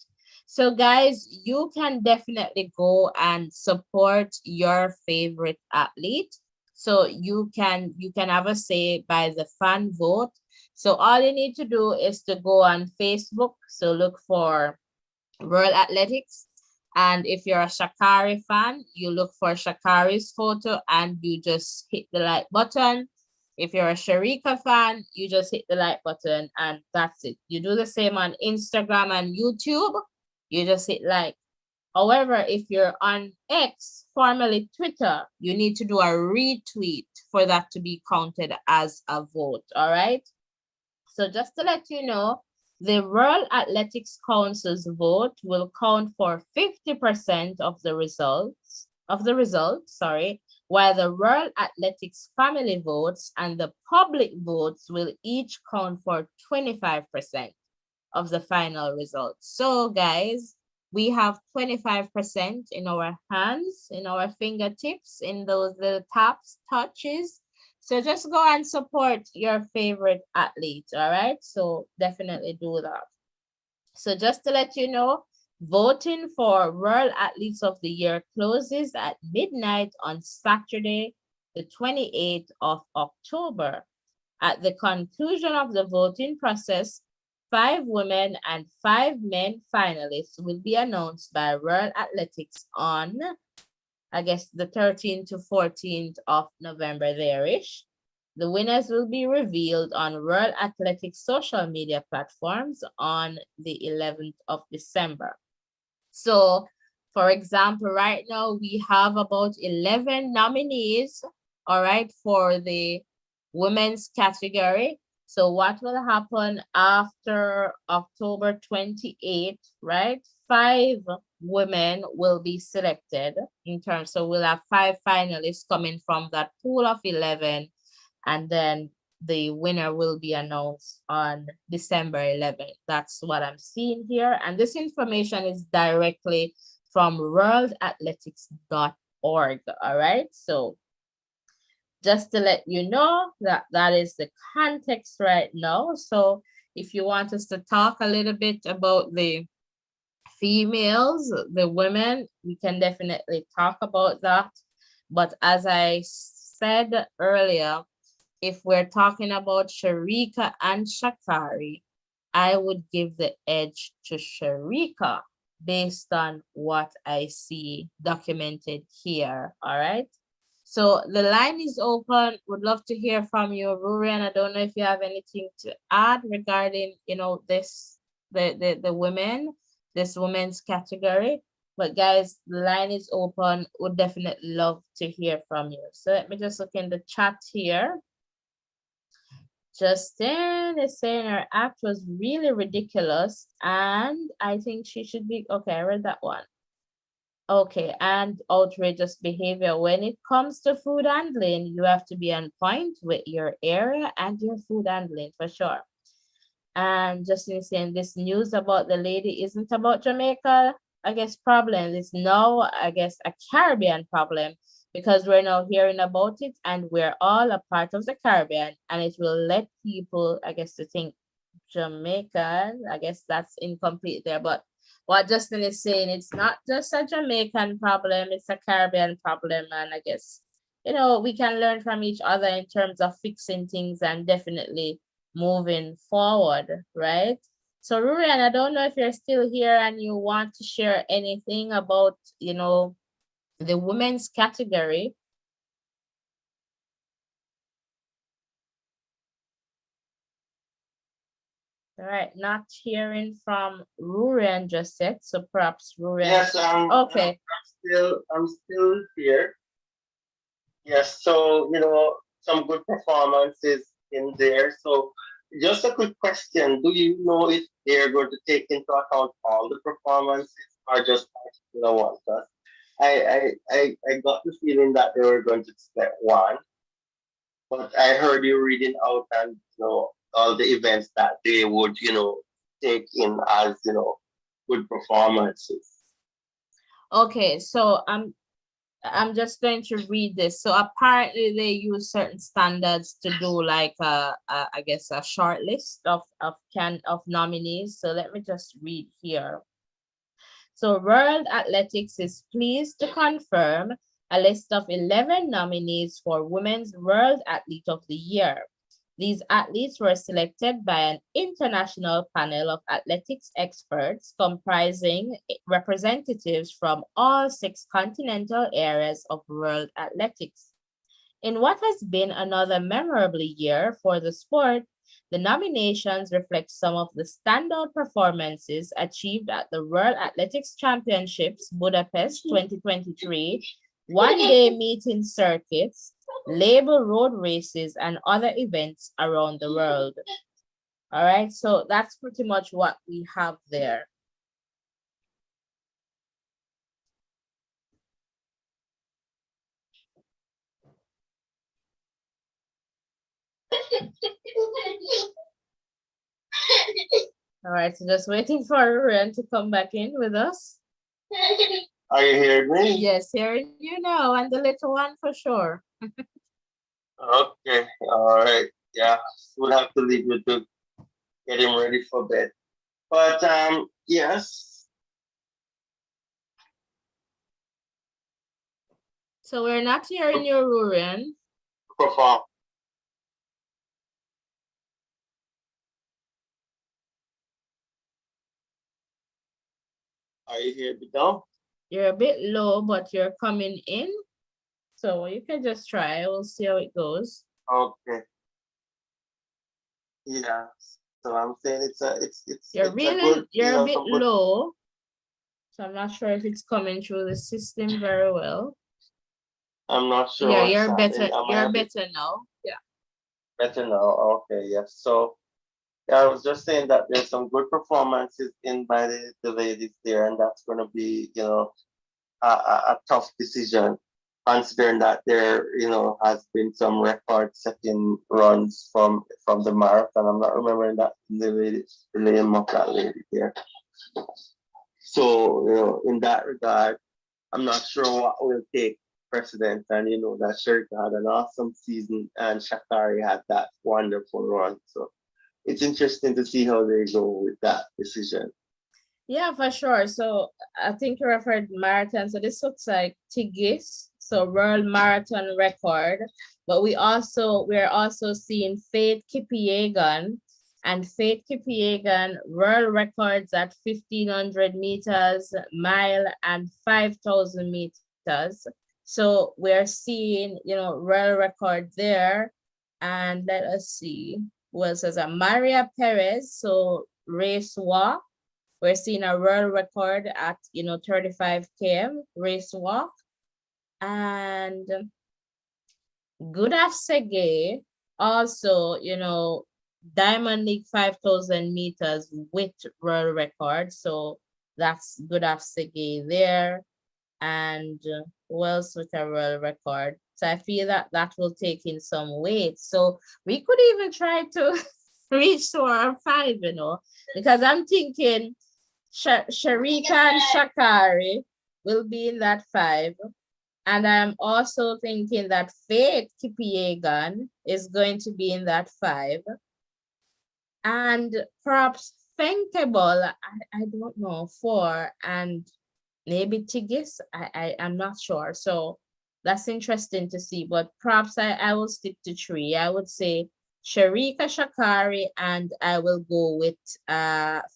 Speaker 1: So guys, you can definitely go and support your favorite athlete. So you can have a say by the fan vote. So all you need to do is to go on Facebook. So look for World Athletics. And if you're a Sha'Carri fan, you look for Sha'Carri's photo and you just hit the like button. If you're a Shericka fan, you just hit the like button and that's it. You do the same on Instagram and YouTube. You just hit like. However, if you're on X, formerly Twitter, you need to do a retweet for that to be counted as a vote. All right. So just to let you know, the World Athletics Council's vote will count for 50% of the results, sorry, while the World Athletics family votes and the public votes will each count for 25% of the final results. So guys, we have 25% in our hands, in our fingertips, in those little taps, touches. So just go and support your favorite athlete, all right? So definitely do that. So just to let you know, voting for World Athletes of the Year closes at midnight on Saturday, the 28th of October. At the conclusion of the voting process, 5 women and 5 men finalists will be announced by World Athletics on, I guess, the 13th to 14th of November there-ish. The winners will be revealed on World Athletics social media platforms on the 11th of December. So, for example, right now we have about 11 nominees, all right, for the women's category. So what will happen after October 28th, right? 5 women will be selected in terms, so we'll have 5 finalists coming from that pool of 11, and then the winner will be announced on December 11th. That's what I'm seeing here. And this information is directly from worldathletics.org. All right. So just to let you know that that is the context right now. So if you want us to talk a little bit about the females, the women, we can definitely talk about that. But as I said earlier, if we're talking about Shericka and Sha'Carri, I would give the edge to Shericka based on what I see documented here. All right. So the line is open. Would love to hear from you, Rory, and I don't know if you have anything to add regarding, this the women, this women's category. But guys, the line is open. Would definitely love to hear from you. So let me just look in the chat here. Justin is saying her act was really ridiculous, and I think she should be okay. I read that one. Okay, and outrageous behavior. When it comes to food handling, you have to be on point with your area and your food handling for sure. And Justin is saying this news about the lady isn't about Jamaica, I guess, problem. It's now, I guess, a Caribbean problem because we're now hearing about it and we're all a part of the Caribbean, and it will let people, I guess, to think Jamaican. I guess that's incomplete there, but what Justin is saying, it's not just a Jamaican problem, it's a Caribbean problem. And I guess, we can learn from each other in terms of fixing things and definitely moving forward, right? So Rurian, I don't know if you're still here and you want to share anything about, the women's category. All right, not hearing from Rurian just yet, so perhaps Rurian.
Speaker 2: Yes,
Speaker 1: Okay,
Speaker 2: I'm still here. Yes, so some good performances in there. So just a quick question: do you know if they're going to take into account all the performances or just particular ones? 'Cause I got the feeling that they were going to select one, but I heard you reading out and all the events that they would take in as good performances.
Speaker 1: okay, so I'm just going to read this. So apparently they use certain standards to do like I guess a short list of nominees. So let me just read here. So World Athletics is pleased to confirm a list of 11 nominees for Women's World Athlete of the Year. These athletes were selected by an international panel of athletics experts comprising representatives from all 6 continental areas of world athletics. In what has been another memorable year for the sport, the nominations reflect some of the standout performances achieved at the World Athletics Championships Budapest 2023, one-day meeting circuits, label road races, and other events around the world. All right, so that's pretty much what we have there. All right, so just waiting for Ren to come back in with us.
Speaker 2: Are you hearing me?
Speaker 1: Yes, hearing you now, and the little one for sure.
Speaker 2: Okay, all right. Yeah, we'll have to leave you to get him ready for bed. But yes,
Speaker 1: So we're not hearing you, Ruren.
Speaker 2: perform. Are you here now?
Speaker 1: You're a bit low, but you're coming in. So you can just try. We'll see how it goes.
Speaker 2: Okay. Yeah. So I'm saying it's a good
Speaker 1: You're a
Speaker 2: some
Speaker 1: bit
Speaker 2: good.
Speaker 1: low. So I'm not sure if it's coming through the system very well.
Speaker 2: I'm not sure
Speaker 1: Yeah,
Speaker 2: what's
Speaker 1: you're
Speaker 2: happening.
Speaker 1: better.
Speaker 2: Am I
Speaker 1: You're
Speaker 2: a bit
Speaker 1: better now. Yeah.
Speaker 2: better now? Okay. Yes. So yeah, I was just saying that there's some good performances in by the ladies there, and that's going to be a tough decision, considering that there has been some record-setting runs from the marathon. I'm not remembering that the name of that lady there. So in that regard, I'm not sure what will take precedence. And that Shericka had an awesome season, and Sha'Carri had that wonderful run. So it's interesting to see how they go with that decision.
Speaker 1: Yeah, for sure. So I think you referred marathon. So this looks like Tigis, so world marathon record. But we're also seeing Faith Kipyegon, and Faith Kipyegon world records at 1,500 meters, mile, and 5,000 meters. So we're seeing, world record there. And let us see who else has a Maria Perez, so race walk. We're seeing a world record at 35 km race walk. And Gudaf Sege also, Diamond League 5,000 meters with world record. So that's Gudaf Sege there. And who else with a world record? So I feel that that will take in some weight. So we could even try to reach to our 5, because I'm thinking Shericka and Sha'Carri will be in that 5. And I'm also thinking that Faith Kipyegon is going to be in that 5. And perhaps Fenkable, I don't know, 4. And maybe Tigis, I'm not sure. So that's interesting to see. But perhaps I will stick to 3. I would say Shericka Sha'Carri, and I will go with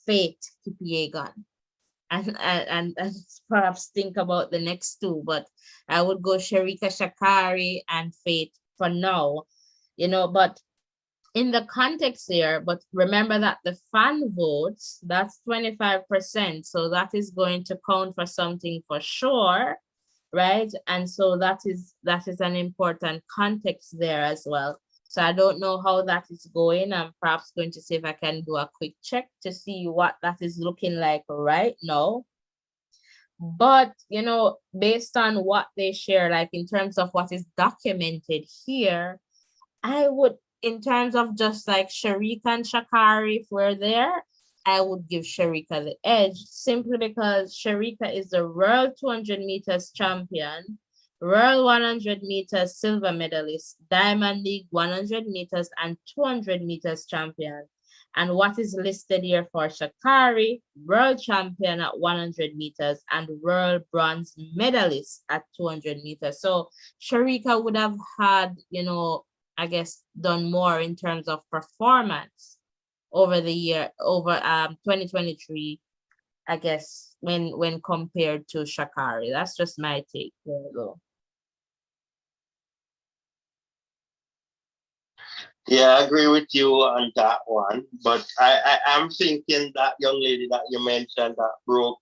Speaker 1: Faith Kipyegon. And perhaps think about the next 2, but I would go Shericka Sha'Carri and Faith for now, but in the context here, but remember that the fan votes, that's 25%. So that is going to count for something for sure, right? And so that is an important context there as well. So I don't know how that is going. I'm perhaps going to see if I can do a quick check to see what that is looking like right now. But based on what they share, like in terms of what is documented here, I would, in terms of just like Shericka and Sha'Carri, if we're there, I would give Shericka the edge simply because Shericka is the World 200 meters champion, World 100 meters silver medalist, Diamond League 100 meters and 200 meters champion. And what is listed here for Sha'Carri, world champion at 100 meters and world bronze medalist at 200 meters. So Shericka would have had, I guess, done more in terms of performance over the year, over 2023, I guess, when compared to Sha'Carri. That's just my take there, though.
Speaker 2: Yeah, I agree with you on that one. But I am thinking that young lady that you mentioned that broke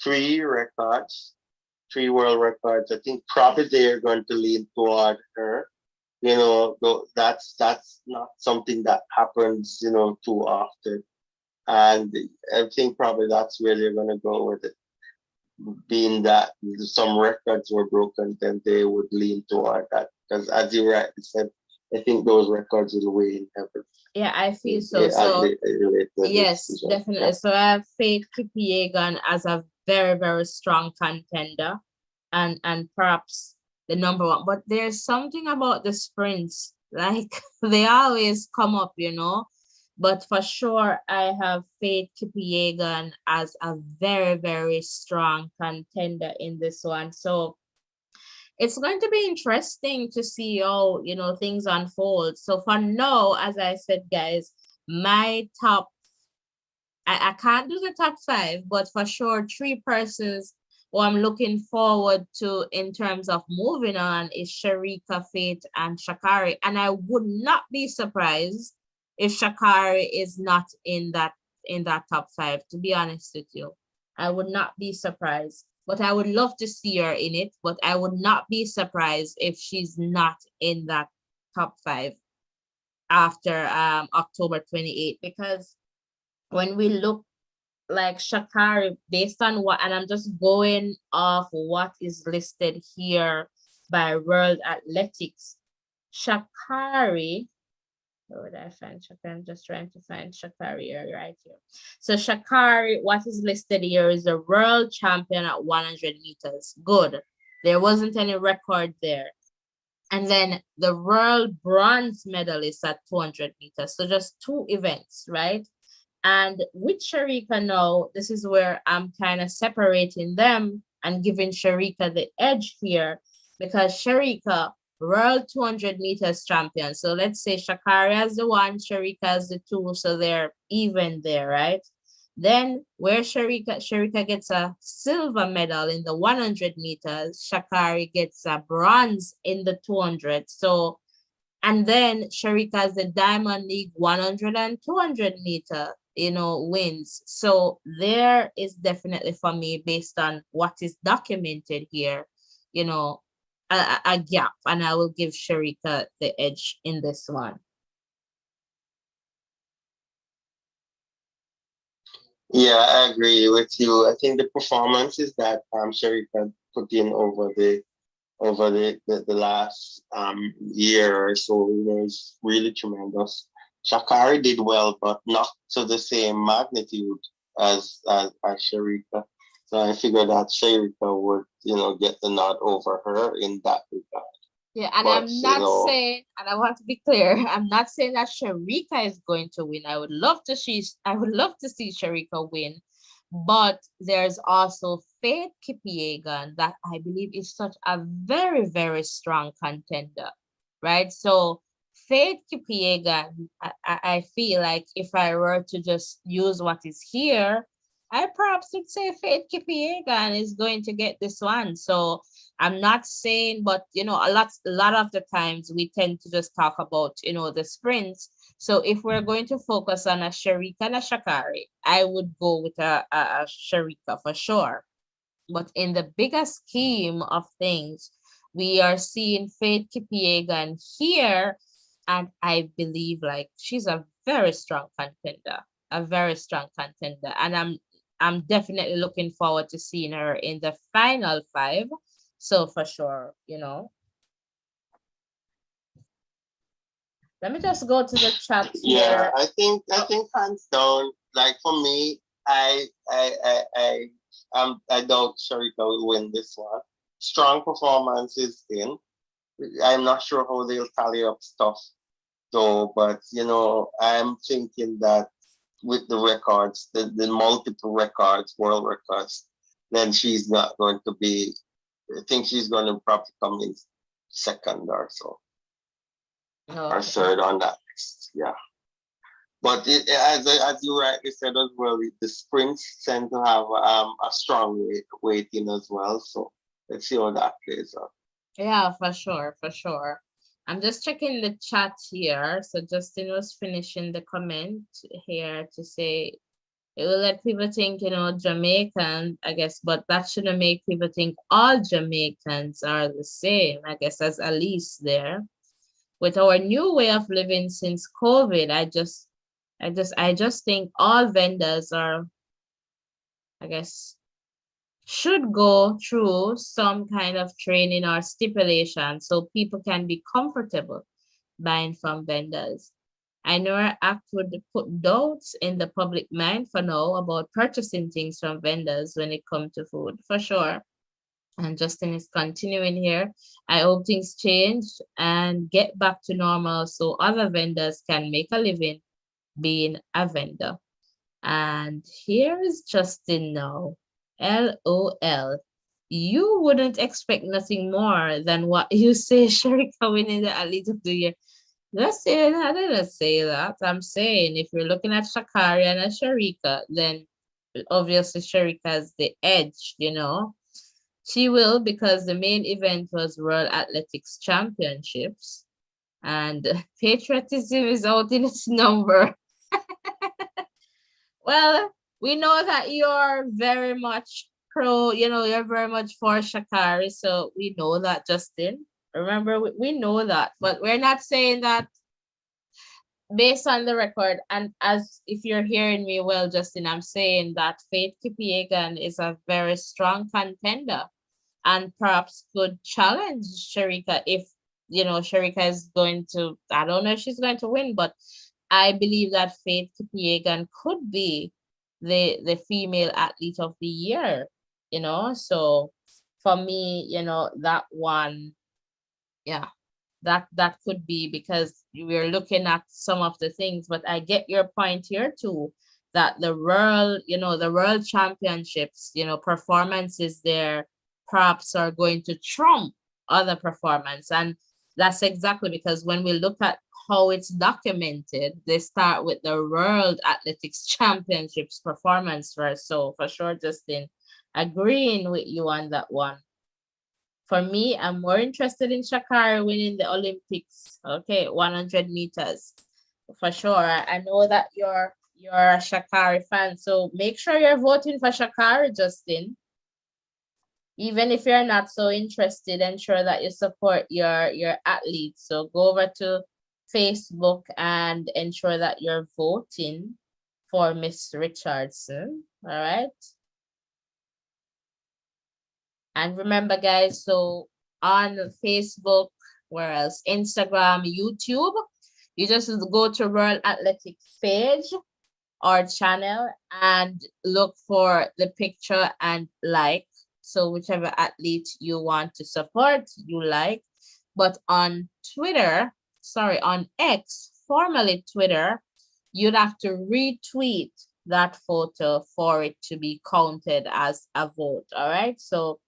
Speaker 2: three records, three world records. I think probably they're going to lean toward her. Though that's not something that happens, too often. And I think probably that's where they're gonna go with it. Being that some records were broken, then they would lean toward that. Because as you rightly said, I think those records will weigh in heavily
Speaker 1: Yeah, I feel so.
Speaker 2: as
Speaker 1: So
Speaker 2: they relate to the
Speaker 1: yes,
Speaker 2: decision.
Speaker 1: definitely. So I have Faith Kipyegon as a very, very strong contender and perhaps the number one. But there's something about the sprints, like they always come up. But for sure, I have Faith Kipyegon as a very, very strong contender in this one. So it's going to be interesting to see how things unfold. So for now, as I said, guys, my top, I can't do the top five, but for sure, three persons who I'm looking forward to in terms of moving on is Shericka, Faith, and Sha'Carri. And I would not be surprised if Sha'Carri is not in that top five, to be honest with you. I would not be surprised. But I would love to see her in it. But I would not be surprised if she's not in that top five after October 28th. Because when we look like Sha'Carri, based on what, and I'm just going off what is listed here by World Athletics, Sha'Carri, where would I find Sha'Carri? I'm just trying to find Sha'Carri here, right here. So Sha'Carri, what is listed here is the world champion at 100 meters. Good. There wasn't any record there. And then the world bronze medalist at 200 meters. So just two events, right? And with Shericka now, this is where I'm kind of separating them and giving Shericka the edge here because Shericka, world 200 meters champion. So let's say Sha'Carri has the one, Shericka has the two, so they're even there, right? Then where Shericka gets a silver medal in the 100 meters, Sha'Carri gets a bronze in the 200. So and then Shericka has the Diamond League 100 and 200 meter, wins. So there is definitely for me, based on what is documented here, you know, a gap. And I will give Shericka the edge in this one.
Speaker 2: Yeah, I agree with you. I think the performances that Shericka put in over the last year or so, is really tremendous. Sha'Carri did well, but not to the same magnitude as Shericka. So I figured that Shericka would, get the nod over her in that regard.
Speaker 1: Yeah, and
Speaker 2: But
Speaker 1: I'm not saying, and I want to be clear, I'm not saying that Shericka is going to win. I would love to see Shericka win, but there's also Faith Kipyegon that I believe is such a very, very strong contender, right? So Faith Kipyegon, I feel like if I were to just use what is here, I perhaps would say Faith Kipyegon is going to get this one. So I'm not saying, but a lot of the times we tend to just talk about, the sprints. So if we're going to focus on a Shericka and a Sha'Carri, I would go with a Shericka for sure. But in the bigger scheme of things, we are seeing Faith Kipiegan here, and I believe like she's a very strong contender, a very strong contender, and I'm definitely looking forward to seeing her in the final five. So for sure, let me just go to the chat
Speaker 2: Yeah,
Speaker 1: here.
Speaker 2: I think hands down, like for me, I doubt Shericka will win this one. Strong performance is in. I'm not sure how they'll tally up stuff though, but I'm thinking that with the records, the multiple records, world records, then she's not going to be. I think she's going to probably come in second or so, or
Speaker 1: Okay.
Speaker 2: third on that list. Yeah. But as you rightly said as well, the sprints tend to have a strong weighting as well. So let's see how that plays out.
Speaker 1: Yeah, for sure, for sure. I'm just checking the chat here. So Justin was finishing the comment here to say it will let people think, Jamaican, I guess, but that shouldn't make people think all Jamaicans are the same, I guess, as Elise there. With our new way of living since COVID, I just think all vendors are, I guess, should go through some kind of training or stipulation so people can be comfortable buying from vendors. I know our act would put doubts in the public mind for now about purchasing things from vendors when it comes to food, for sure. And Justin is continuing here. I hope things change and get back to normal so other vendors can make a living being a vendor. And here is Justin now. LOL. You wouldn't expect nothing more than what you say, Shericka winning the Athlete of the Year. Let's say that. I didn't say that. I'm saying if you're looking at Sha'Carri and a Shericka, then obviously Shericka's the edge. She will because the main event was World Athletics Championships and patriotism is out in its number. Well, we know that you're very much you're very much for Sha'Carri, so we know that, Justin. Remember, we know that, but we're not saying that based on the record. And as if you're hearing me well, Justin, I'm saying that Faith Kipiegan is a very strong contender and perhaps could challenge Shericka if, Shericka is going to, I don't know if she's going to win, but I believe that Faith Kipiegan could be the female athlete of the year. So for me, that one, yeah, that could be because we're looking at some of the things, but I get your point here too, that the world championships, performances there perhaps are going to trump other performance. And that's exactly because when we look at how it's documented, they start with the World Athletics Championships performance first. So for sure, Justin, agreeing with you on that one. For me, I'm more interested in Sha'Carri winning the Olympics. Okay, 100 meters. For sure. I know that you're a Sha'Carri fan, so make sure you're voting for Sha'Carri, Justin. Even if you're not so interested, ensure that you support your athletes. So go over to Facebook and ensure that you're voting for Miss Richardson. All right. And remember, guys, so on Facebook, where else? Instagram, YouTube, you just go to World Athletics page or channel and look for the picture and like. So whichever athlete you want to support, you like. But on on X, formerly Twitter, you'd have to retweet that photo for it to be counted as a vote. All right. So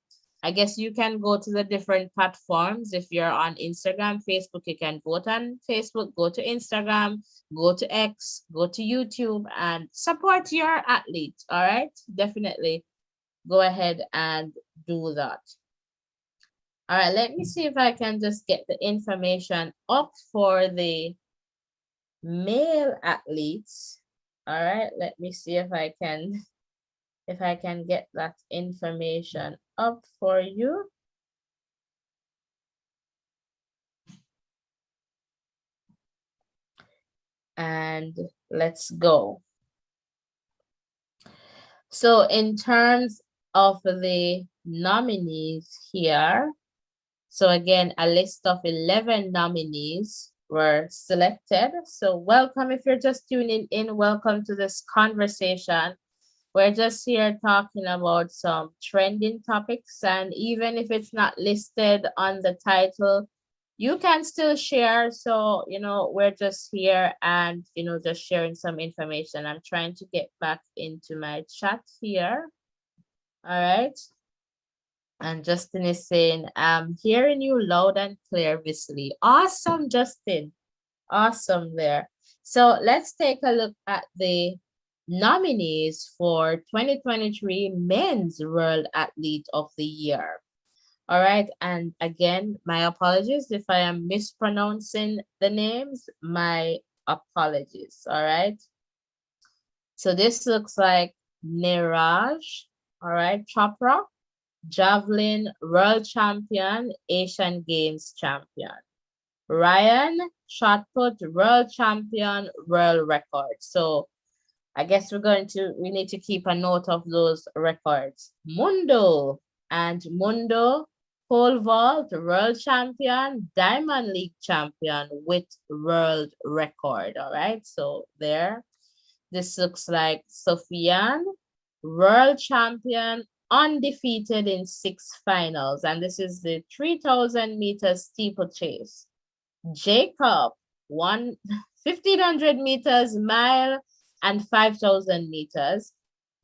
Speaker 1: I guess you can go to the different platforms. If you're on Instagram, Facebook, you can vote on Facebook, go to Instagram, go to X, go to YouTube, and support your athlete. All right. Definitely go ahead and do that. All right, let me see if I can just get the information up for the male athletes. All right, let me see if I can get that information up for you. And let's go. So in terms of the nominees here, so again, a list of 11 nominees were selected. So welcome if you're just tuning in, welcome to this conversation. We're just here talking about some trending topics, and even if it's not listed on the title, you can still share. So, we're just here and, just sharing some information. I'm trying to get back into my chat here. All right. And Justin is saying, I'm hearing you loud and clear, Miss Lee. Awesome, Justin. Awesome there. So let's take a look at the nominees for 2023 Men's World Athlete of the Year. All right. And again, my apologies if I am mispronouncing the names. My apologies. All right. So this looks like Niraj, all right, Chopra, Javelin World Champion, Asian Games Champion. Ryan, Shot Put World Champion, World Record. So I guess we need to keep a note of those records. Mundo, Pole Vault, World Champion, Diamond League Champion with World Record. All right, so there. This looks like Sofian, World Champion, undefeated in 6 finals. And this is the 3,000 meter steeplechase. Jacob, 1,500 meters mile and 5,000 meters.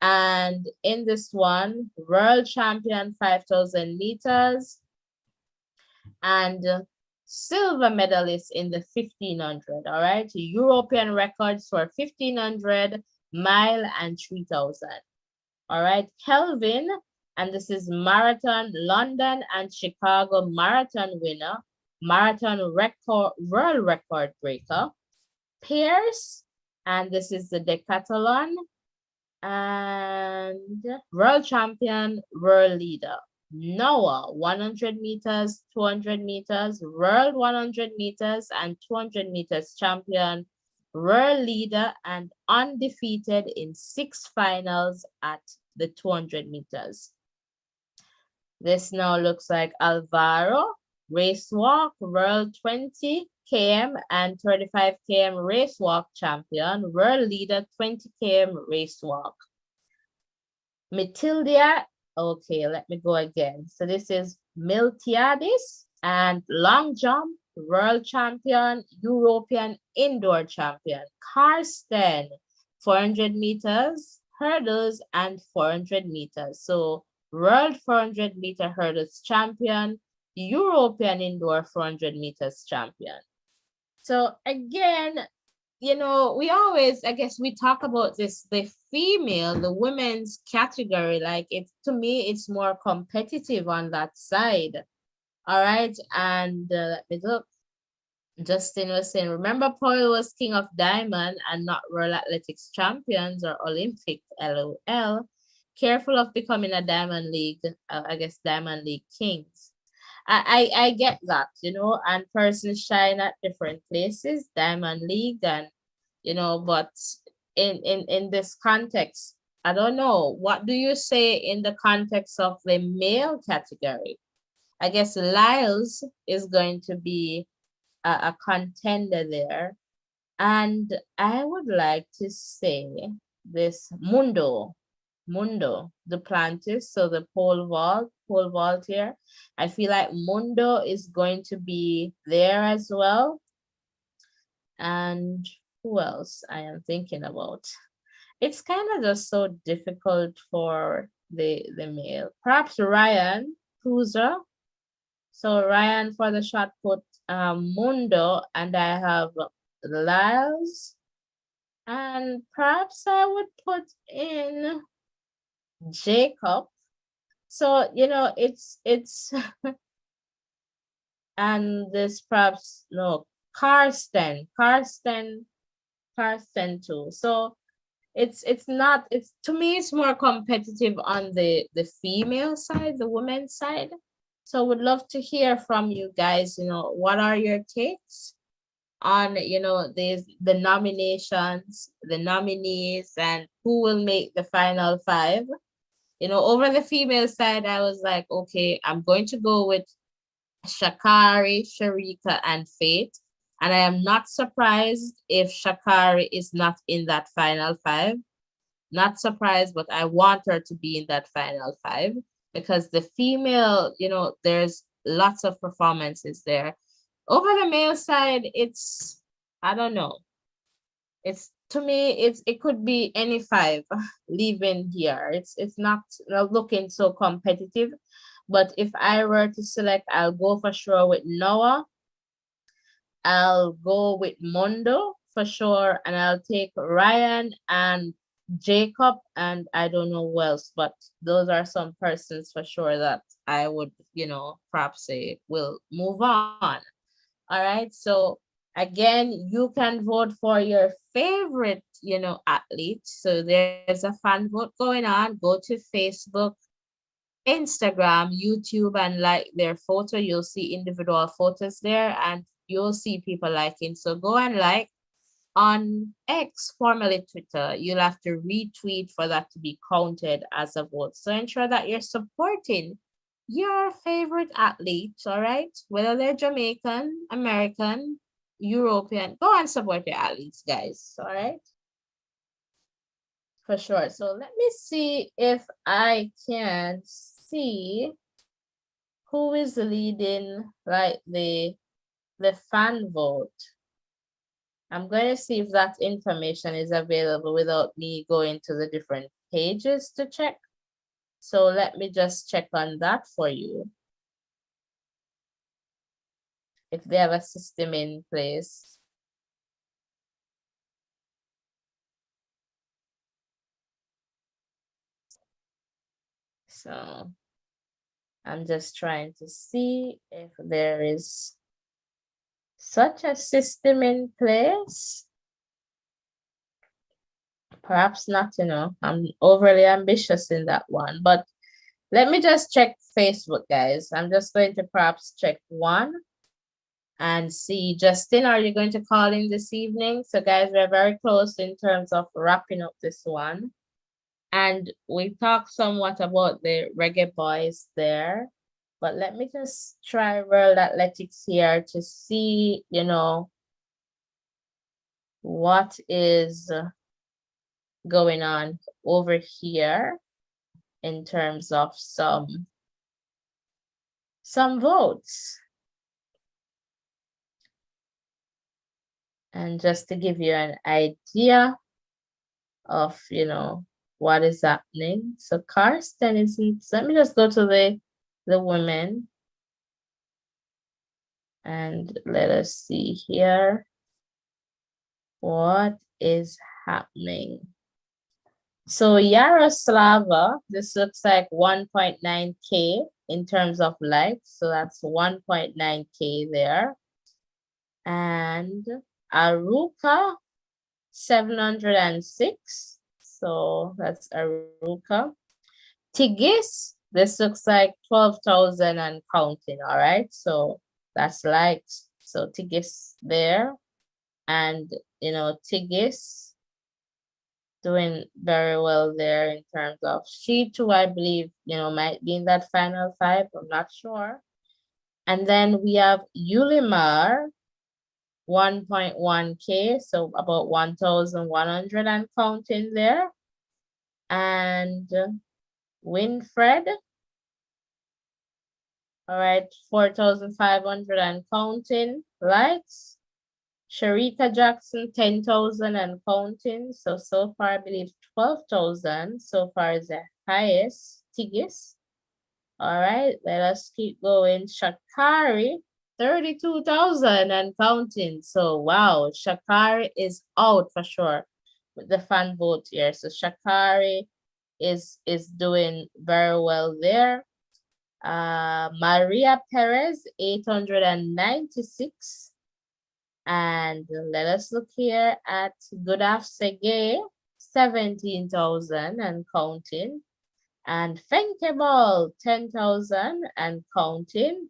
Speaker 1: And in this one, world champion 5,000 meters and silver medalist in the 1,500. All right, European records for 1,500 mile and 3,000. All right, Kelvin, and this is marathon, London and Chicago marathon winner, marathon record, world record breaker. Pierce, and this is the decathlon, and world champion, world leader. Noah, 100 meters, 200 meters, world 100 meters and 200 meters champion, world leader, and undefeated in 6 finals at the 200 meters. This now looks like Alvaro, race walk, world 20 km and 35 km race walk champion, world leader 20 km race walk. Matilda, okay, let me go again. So this is Miltiadis, and long jump, world champion, European indoor champion. Karsten, 400 meters, hurdles, and 400 meters. So world 400 meter hurdles champion, European indoor 400 meters champion. So again, we always, I guess we talk about this, the women's category, like to me, it's more competitive on that side. All right. And let me look. Justin was saying, remember Paul was king of diamond and not World Athletics champions or Olympic, LOL. Careful of becoming a Diamond League, I guess Diamond League kings. I get that, and persons shine at different places, Diamond League, and but in this context, I don't know. What do you say in the context of the male category? I guess Lyles is going to be a contender there. And I would like to say this Mundo, Duplantis, so the pole vault here. I feel like Mundo is going to be there as well. And who else I am thinking about? It's kind of just so difficult for the male. Perhaps Ryan Cruiser. So Ryan for the shot put, Mundo, and I have Lyles. And perhaps I would put in Jacob. So, it's and this perhaps no Karsten too. So it's not it's to me it's more competitive on the female side, the women's side. So would love to hear from you guys, what are your takes on, the nominations, the nominees, and who will make the final five. Over the female side, I was like, okay, I'm going to go with Sha'Carri, Shericka, and Faith. And I am not surprised if Sha'Carri is not in that final five. Not surprised, but I want her to be in that final five because the female, there's lots of performances there. Over the male side, I don't know. It's to me, it could be any five leaving here. It's not looking so competitive. But if I were to select, I'll go for sure with Noah. I'll go with Mondo for sure, and I'll take Ryan and Jacob, and I don't know who else, but those are some persons for sure that I would, perhaps say will move on. All right. So again, you can vote for your favorite, athlete. So there's a fan vote going on. Go to Facebook, Instagram, YouTube, and like their photo. You'll see individual photos there and you'll see people liking. So go and like on X, formerly Twitter. You'll have to retweet for that to be counted as a vote. So ensure that you're supporting your favorite athletes, all right? Whether they're Jamaican, American, European, go and support your athletes, guys, all right? For sure. So let me see if I can see who is leading like the fan vote. I'm going to see if that information is available without me going to the different pages to check. So let me just check on that for you. If they have a system in place. So I'm just trying to see if there is such a system in place. Perhaps not, I'm overly ambitious in that one, but let me just check Facebook, guys. I'm just going to perhaps check one and see. Justin, are you going to call in this evening? So guys, we're very close in terms of wrapping up this one. And we talked somewhat about the Reggae Boys there, but let me just try World Athletics here to see, what is going on over here in terms of some votes. And just to give you an idea of, what is happening. So Karsten isn't, let me just go to the women. And let us see here. What is happening? So Yaroslava, this looks like 1.9K in terms of likes. So that's 1.9K there. And Aruka, 706. So that's Aruka. Tigis, this looks like 12,000 and counting. All right. So that's likes. So Tigis there. And, Tigis doing very well there in terms of she too, I believe, might be in that final five. I'm not sure. And then we have Yulimar, 1.1K, so about 1,100 and counting there. And Winfred, all right, 4,500 and counting likes. Shericka Jackson, 10,000 and counting. So far, I believe 12,000 so far is the highest. Tigis. All right, let us keep going. Sha'Carri, 32,000 and counting. So wow, Sha'Carri is out for sure with the fan vote here. So Sha'Carri is doing very well there. Maria Perez, 896. And let us look here at Godaf Sege, 17,000 and counting. And Fenkeball, 10,000 and counting.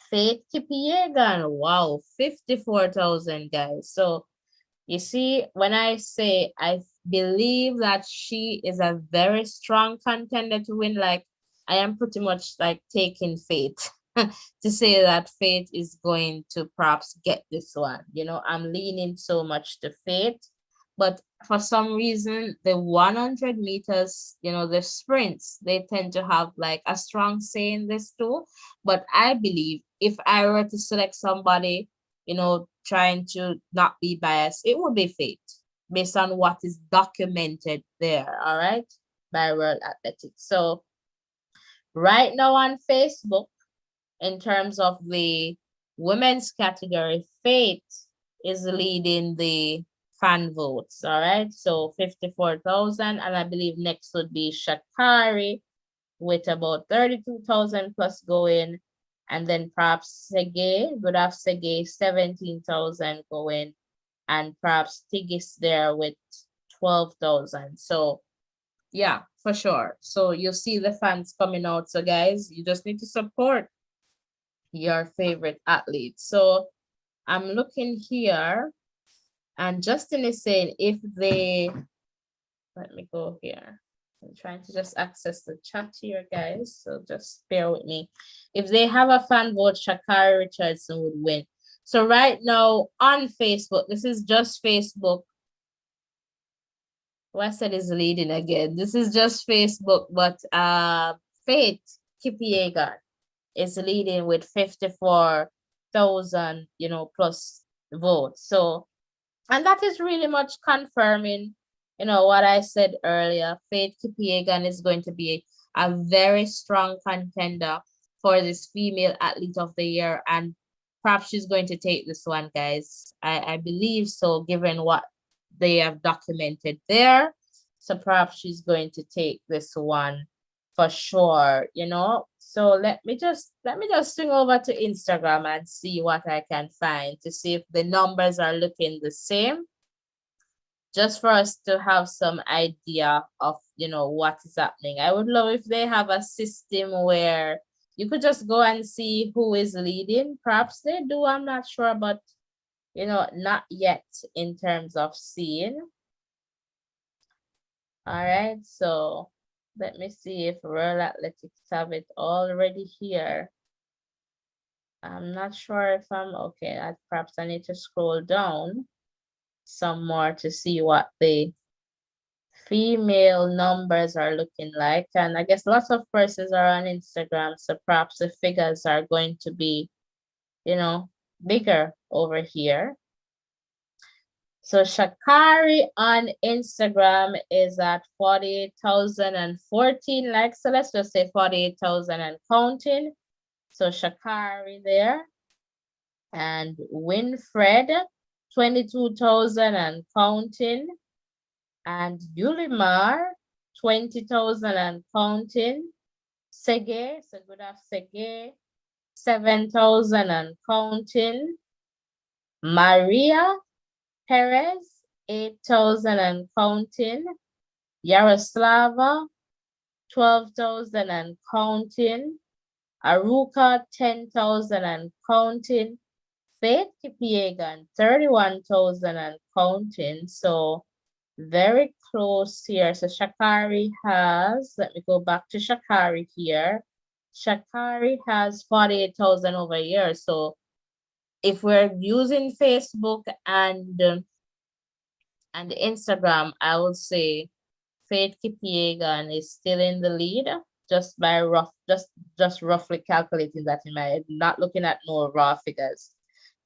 Speaker 1: Faith Kipiegan, wow, 54,000, guys. So you see, when I say I believe that she is a very strong contender to win, like I am pretty much like taking Faith to say that Faith is going to perhaps get this one. You know, I'm leaning so much to Faith, but for some reason, the 100 meters, you know, the sprints, they tend to have like a strong say in this too. But I believe if I were to select somebody, you know, trying to not be biased, it would be Faith based on what is documented there, all right, by World Athletics. So right now on Facebook, in terms of the women's category, Faith is leading the fan votes, all right? So 54,000, and I believe next would be Sha'Carri with about 32,000 plus going, and then perhaps Sege, good off Sege, 17,000 going, and perhaps Tigis there with 12,000. So yeah, for sure. So you see the fans coming out. So guys, you just need to support your favorite athlete. So I'm looking here, and Justin is saying if they, let me go here. I'm trying to just access the chat here, guys. So just bear with me. If they have a fan vote, Sha'Carri Richardson would win. So right now on Facebook, this is just Facebook. Weston is leading again. This is just Facebook, but Faith Kipiegan is leading with 54,000, you know, plus votes. So, and that is really much confirming, you know, what I said earlier. Faith Kipiegan is going to be a very strong contender for this female athlete of the year, and perhaps she's going to take this one, guys. I believe so, given what they have documented there. So perhaps she's going to take this one for sure, you know. So let me just swing over to Instagram and see what I can find to see if the numbers are looking the same, just for us to have some idea of, you know, what is happening. I would love if they have a system where you could just go and see who is leading. Perhaps they do, I'm not sure, but you know, not yet in terms of seeing. All right, so let me see if World Athletics have it already here. I'm not sure if I'm okay. Perhaps I need to scroll down some more to see what the female numbers are looking like. And I guess lots of persons are on Instagram, so perhaps the figures are going to be, you know, bigger over here. So Sha'Carri on Instagram is at 48,014 likes. So let's just say 48,000 and counting. So Sha'Carri there. And Winfred, 22,000 and counting. And Yulimar, 20,000 and counting. Sege, so good of Sege, 7,000 and counting. Maria Perez, 8,000 and counting. Yaroslava, 12,000 and counting. Aruka, 10,000 and counting. Faith Kipiegan, 31,000 and counting. So very close here. So Sha'Carri has, let me go back to Sha'Carri here. Sha'Carri has 48,000 over here. So if we're using Facebook and Instagram, I would say Faith Kipiegan is still in the lead, just by just roughly calculating that in my head, not looking at no raw figures.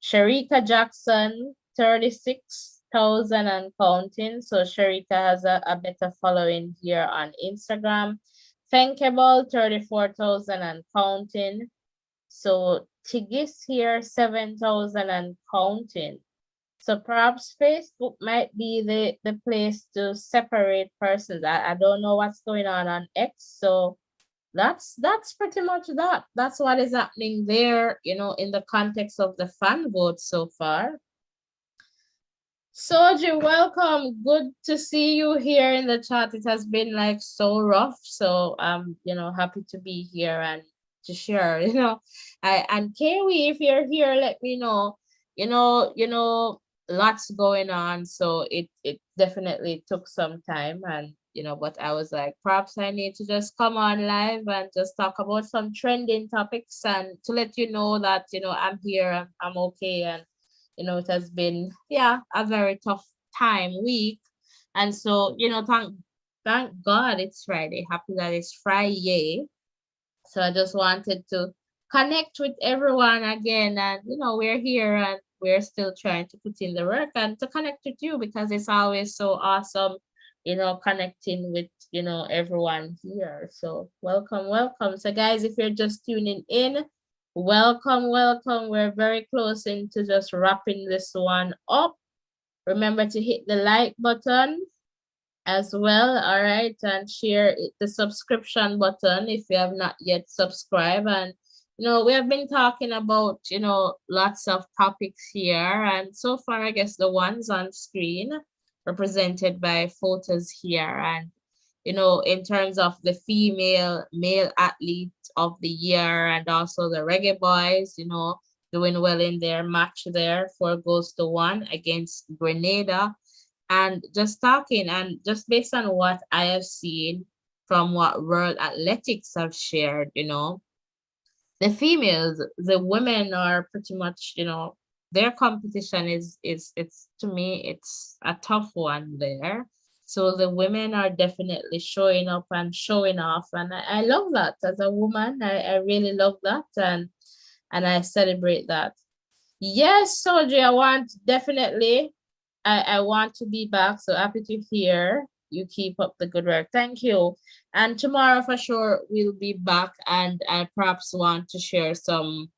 Speaker 1: Shericka Jackson, 36,000 and counting. So Shericka has a better following here on Instagram. Fenkeball, 34,000 and counting. So Tigis here, 7,000 and counting. So perhaps Facebook might be the place to separate persons. I don't know what's going on X. So That's pretty much that. That's what is happening there, in the context of the fan vote so far. Soji, welcome. Good to see you here in the chat. It has been like so rough. So I'm, happy to be here and to share, and Kiwi, if you're here, let me know. Lots going on. So it definitely took some time, and but I was like, perhaps I need to just come on live and just talk about some trending topics and to let you know that, I'm here, I'm okay, and it has been, yeah, a very tough week. And so, thank God it's Friday. Happy that it's Friday. So I just wanted to connect with everyone again. And, we're here and we're still trying to put in the work and to connect with you because it's always so awesome, connecting with, everyone here. So welcome, welcome. So guys, if you're just tuning in, welcome, welcome. We're very close into just wrapping this one up. Remember to hit the like button as well, all right, and share the subscription button if you have not yet subscribed. And we have been talking about lots of topics here, and so far I guess the ones on screen represented by photos here. And in terms of the female male athlete of the year, and also the Reggae Boys, doing well in their match there, 4-1 against Grenada. And just talking, and just based on what I have seen from what World Athletics have shared, the females, the women are pretty much, their competition is it's to me it's a tough one there. So the women are definitely showing up and showing off, and I love that as a woman. I really love that, and I celebrate that. Yes, Soji, I want definitely. I want to be back. So happy to hear you keep up the good work. Thank you. And tomorrow for sure we'll be back, and I perhaps want to share some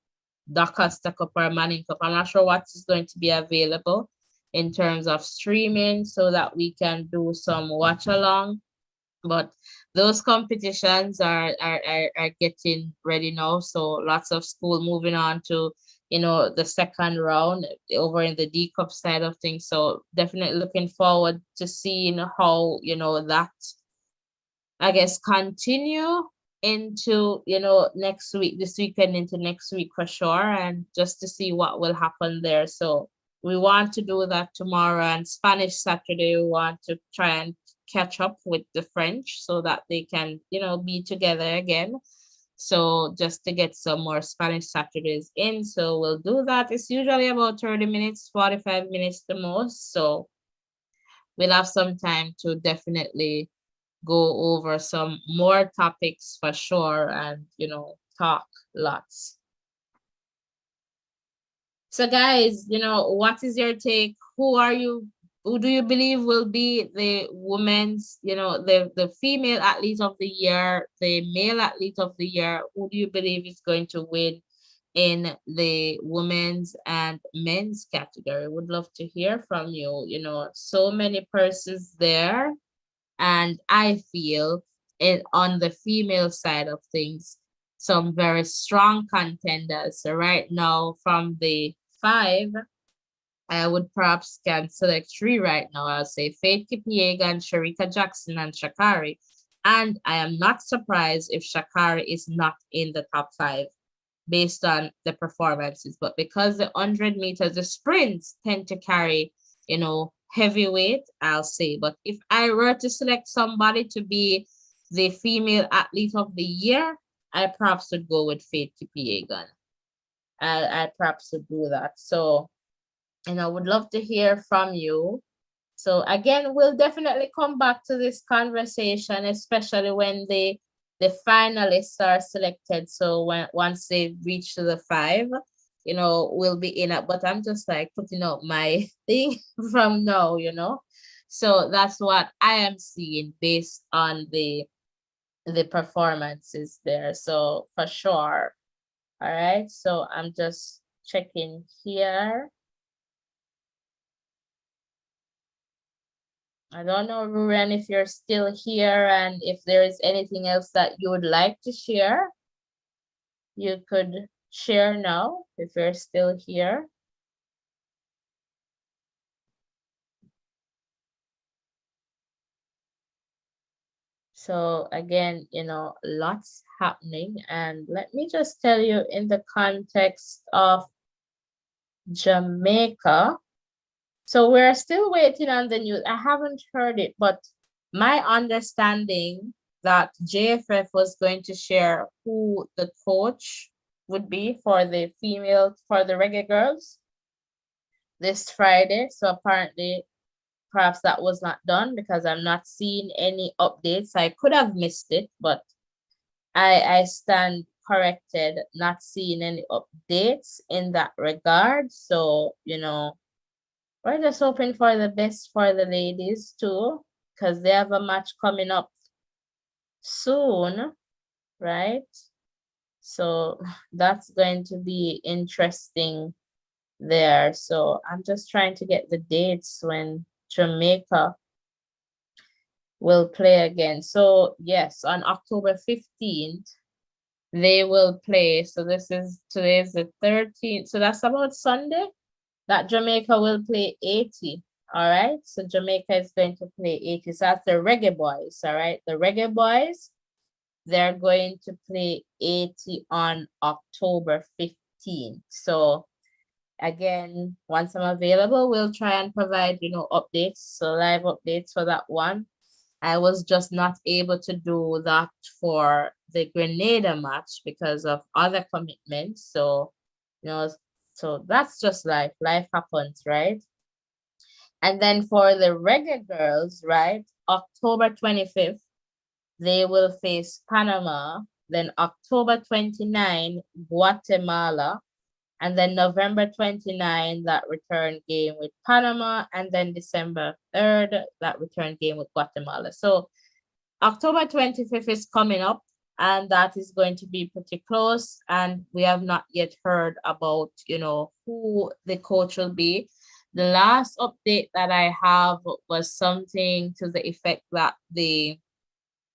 Speaker 1: Daka Stack Up or Manning Cup. I'm not sure what is going to be available in terms of streaming so that we can do some watch along. But those competitions are getting ready now. So lots of school moving on to, the second round over in the D Cup side of things. So definitely looking forward to seeing how, that I guess continue into, next week, this weekend into next week for sure, and just to see what will happen there. So we want to do that tomorrow, and Spanish Saturday we want to try and catch up with the French so that they can, be together again. So just to get some more Spanish Saturdays in. So we'll do that. It's usually about 30 minutes, 45 minutes the most. So we'll have some time to definitely go over some more topics for sure, and talk lots. So guys, what is your take? Who do you believe will be the women's, the female athlete of the year, the male athlete of the year? Who do you believe is going to win in the women's and men's category? Would love to hear from you. So many persons there. And I feel it on the female side of things, some very strong contenders. So right now, from the five, I would perhaps can select three right now. I'll say Faith Kipyegon, Shericka Jackson, and Sha'Carri. And I am not surprised if Sha'Carri is not in the top five based on the performances. But because the 100 meters, the sprints tend to carry, heavyweight, I'll say. But if I were to select somebody to be the female athlete of the year, I perhaps would go with Faith Kipyegon. I perhaps would do that. So, and I would love to hear from you. So again, we'll definitely come back to this conversation, especially when the finalists are selected. So once they reach to the five, we'll be in it. But I'm just like putting up my thing from now, So that's what I am seeing based on the performances there. So for sure. All right. So I'm just checking here. I don't know, Ruren, if you're still here and if there is anything else that you would like to share, you could share now if you're still here. So again, lots happening. And let me just tell you in the context of Jamaica. So we're still waiting on the news. I haven't heard it, but my understanding that JFF was going to share who the coach would be for the Reggae Girls this Friday. So apparently perhaps that was not done because I'm not seeing any updates. I could have missed it, but I stand corrected, not seeing any updates in that regard. So, we're just hoping for the best for the ladies too, because they have a match coming up soon, right? So that's going to be interesting there. So I'm just trying to get the dates when Jamaica will play again. So yes, on October 15th, they will play. So today is the 13th. So that's about Sunday that Jamaica will play 80. All right. So Jamaica is going to play 80. So that's the Reggae Boys. All right. The Reggae Boys, they're going to play 80 on October 15th. So again, once I'm available, we'll try and provide, updates. So live updates for that one. I was just not able to do that for the Grenada match because of other commitments. So, so that's just life. Life happens, right? And then for the Reggae Girls, right? October 25th, they will face Panama. Then October 29, Guatemala. And then November 29, that return game with Panama. And then December 3rd, that return game with Guatemala. So October 25th is coming up, and that is going to be pretty close. And we have not yet heard about, who the coach will be. The last update that I have was something to the effect that the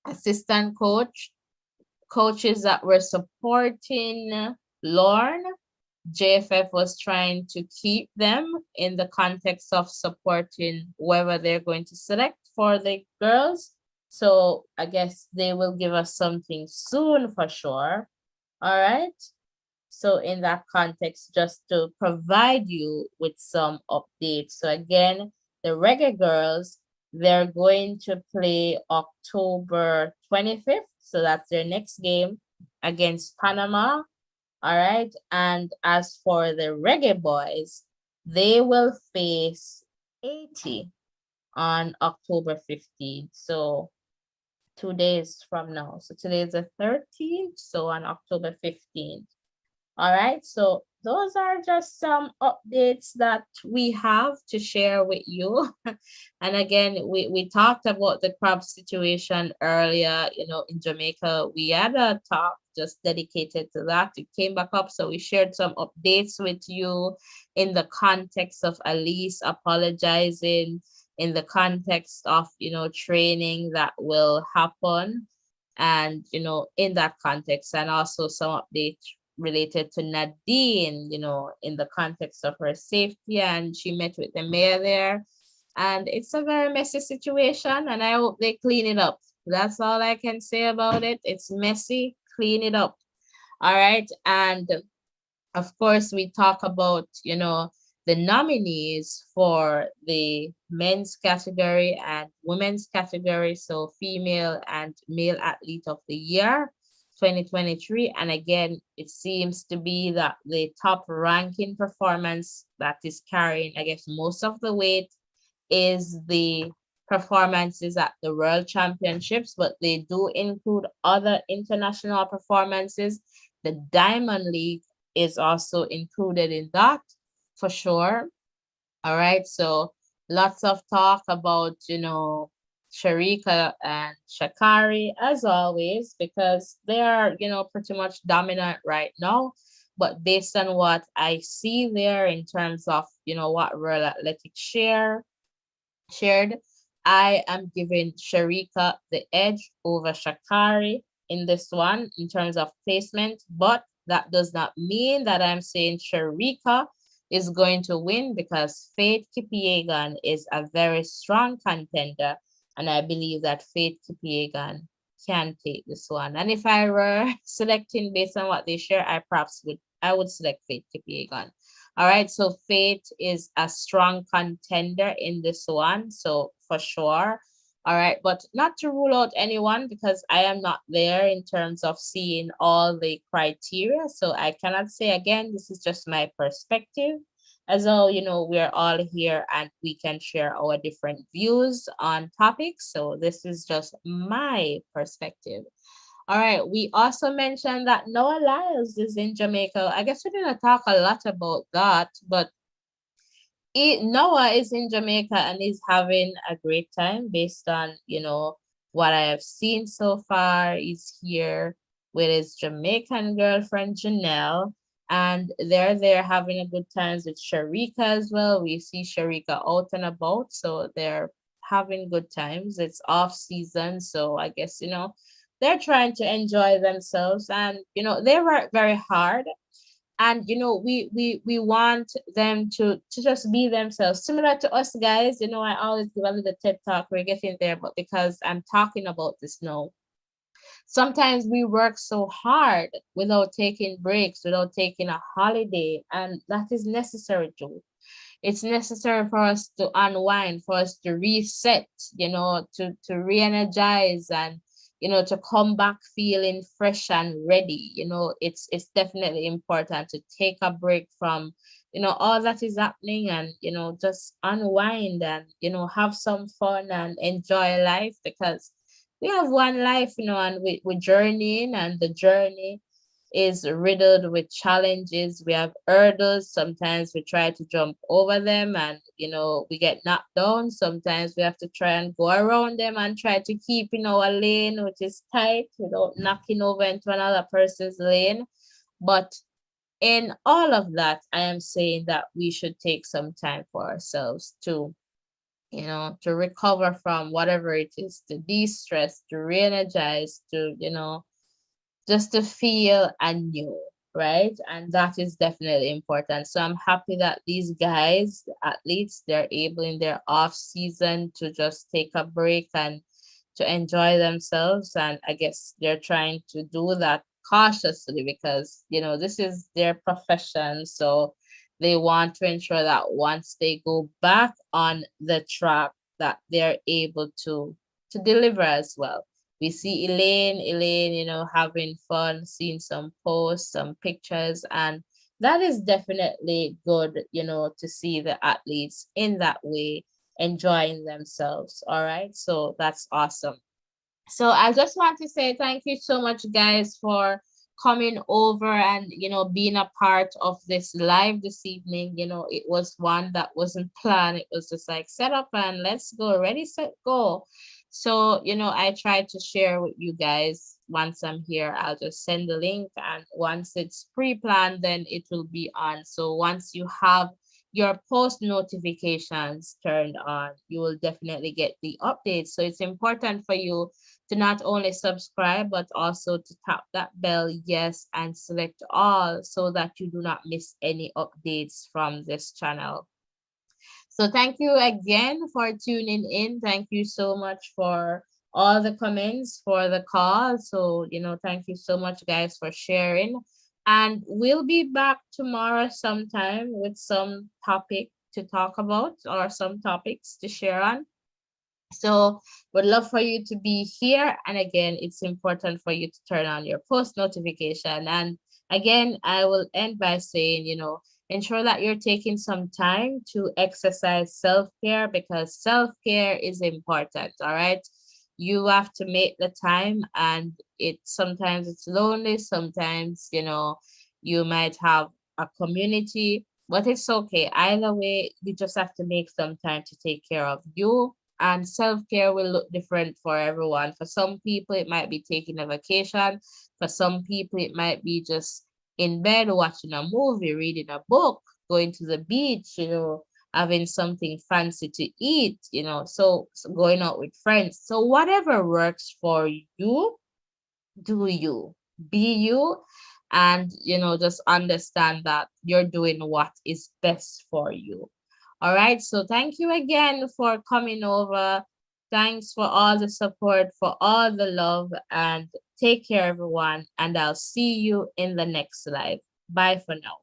Speaker 1: assistant coaches that were supporting Lorne, JFF was trying to keep them in the context of supporting whoever they're going to select for the girls. So I guess they will give us something soon for sure. All right. So in that context, just to provide you with some updates. So again, the Reggae Girls, they're going to play October 25th. So that's their next game against Panama. All right. And as for the Reggae Boys, they will face 80 on October 15th. So 2 days from now. So today is the 13th. So on October 15th. All right. So those are just some updates that we have to share with you. And again, we talked about the crab situation earlier, in Jamaica. We had a talk just dedicated to that. It came back up. So we shared some updates with you in the context of Elise apologizing, in the context of, training that will happen. And, in that context, and also some updates related to Nadine, in the context of her safety, and she met with the mayor there. And it's a very messy situation, and I hope they clean it up. That's all I can say about it. It's messy, clean it up. All right. And of course, we talk about, the nominees for the men's category and women's category. So female and male athlete of the year 2023. And again, it seems to be that the top ranking performance that is carrying, I guess, most of the weight is the performances at the World Championships, but they do include other international performances. The Diamond League is also included in that for sure. All right. So lots of talk about, Shericka and Sha'Carri as always, because they are, pretty much dominant right now. But based on what I see there in terms of, what World Athletics shared, I am giving Shericka the edge over Sha'Carri in this one in terms of placement, but that does not mean that I'm saying Shericka is going to win because Faith Kipiegan is a very strong contender, and I believe that Faith Kipiegan can take this one. And if I were selecting based on what they share, I would select Faith Kipiegan. All right, so Faith is a strong contender in this one, so for sure. All right, but not to rule out anyone because I am not there in terms of seeing all the criteria. So I cannot say again, this is just my perspective. As though, we're all here and we can share our different views on topics. So this is just my perspective. All right. We also mentioned that Noah Lyles is in Jamaica. I guess we didn't talk a lot about that, but Noah is in Jamaica and he's having a great time based on, what I have seen so far. He's here with his Jamaican girlfriend, Janelle, and they're there having a good times with Shericka as well. We see Shericka out and about, so they're having good times. It's off season, so I guess, they're trying to enjoy themselves and, they work very hard and we want them to just be themselves similar to us guys. I always give a little TED talk, we're getting there, but because I'm talking about this now, sometimes we work so hard without taking breaks, without taking a holiday, and that is necessary too. It's necessary for us to unwind, for us to reset, to re-energize and to come back feeling fresh and ready. It's definitely important to take a break from all that is happening and just unwind and have some fun and enjoy life because we have one life, and we're journeying, and the journey is riddled with challenges. We have hurdles. Sometimes we try to jump over them and, we get knocked down. Sometimes we have to try and go around them and try to keep in our lane, which is tight, without knocking over into another person's lane. But in all of that, I am saying that we should take some time for ourselves to recover from whatever it is, to de-stress, to re-energize, to, just to feel anew, right? And that is definitely important. So I'm happy that these guys, athletes, they're able in their off season to just take a break and to enjoy themselves. And I guess they're trying to do that cautiously because, this is their profession. So they want to ensure that once they go back on the track, that they're able to deliver as well. We see Elaine, having fun, seeing some posts, some pictures, and that is definitely good, to see the athletes in that way, enjoying themselves. All right. So that's awesome. So I just want to say thank you so much, guys, for coming over and being a part of this live this evening. It was one that wasn't planned. It was just like set up and let's go, ready, set, go. So I try to share with you guys. Once I'm here, I'll just send the link, and once it's pre-planned, then it will be on. So once you have your post notifications turned on, you will definitely get the updates. So it's important for you to not only subscribe, but also to tap that bell, yes, and select all so that you do not miss any updates from this channel. So thank you again for tuning in. Thank you so much for all the comments, for the call. So, thank you so much, guys, for sharing. And we'll be back tomorrow sometime with some topic to talk about or some topics to share on. So would love for you to be here. And again, it's important for you to turn on your post notification. And again, I will end by saying, ensure that you're taking some time to exercise self-care because self-care is important. All right. You have to make the time, and sometimes it's lonely, sometimes, you might have a community, but it's okay. Either way, you just have to make some time to take care of you, and self-care will look different for everyone. For some people, it might be taking a vacation. For some people, it might be just in bed watching a movie, reading a book, going to the beach, having something fancy to eat, so going out with friends. So whatever works for you, do you, be you, and just understand that you're doing what is best for you. All right, so thank you again for coming over. Thanks for all the support, for all the love, and take care, everyone, and I'll see you in the next live. Bye for now.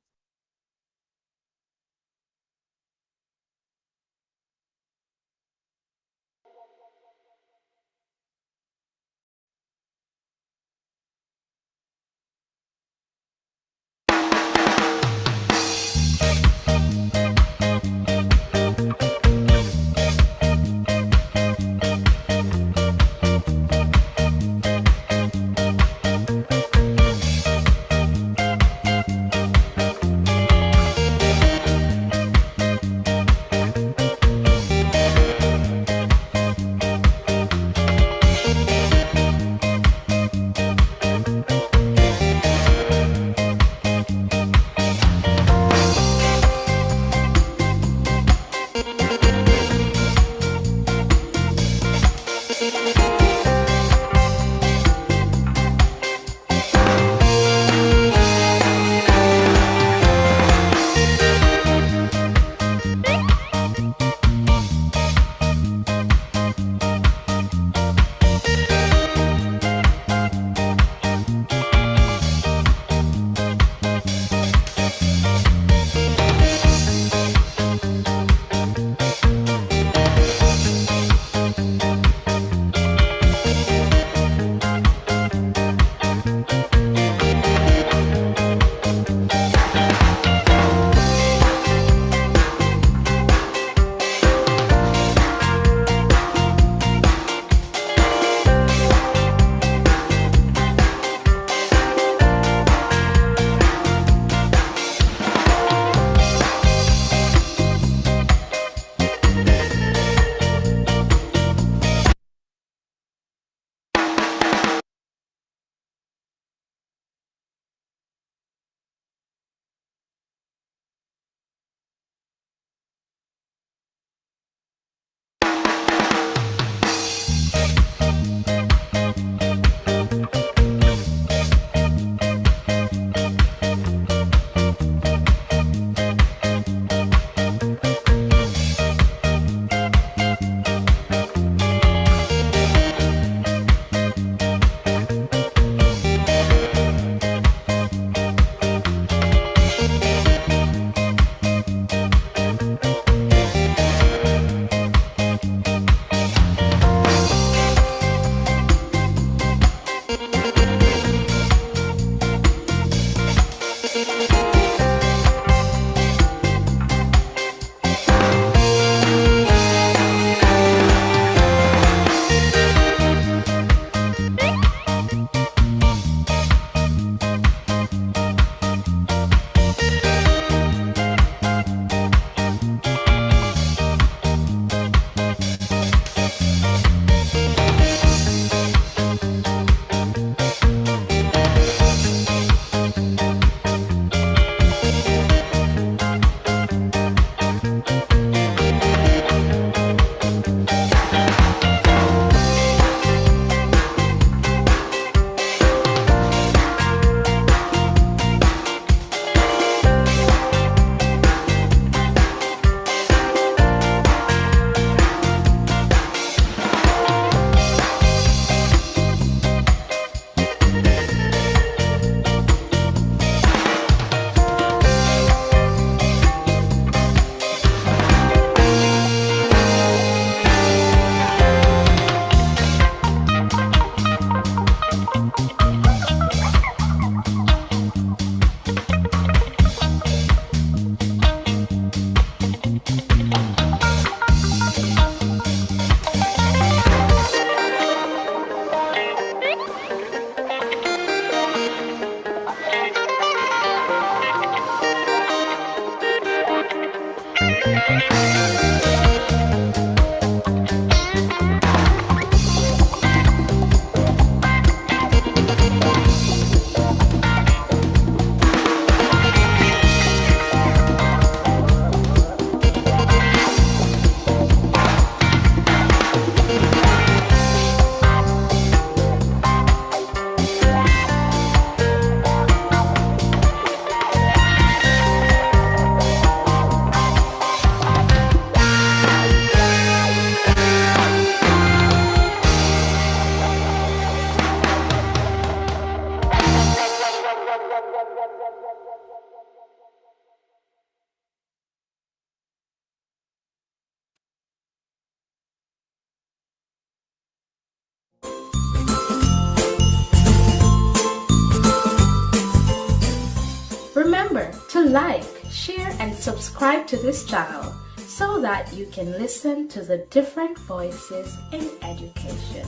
Speaker 1: Remember to like, share, and subscribe to this channel so that you can listen to the different voices in education.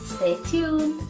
Speaker 1: Stay tuned.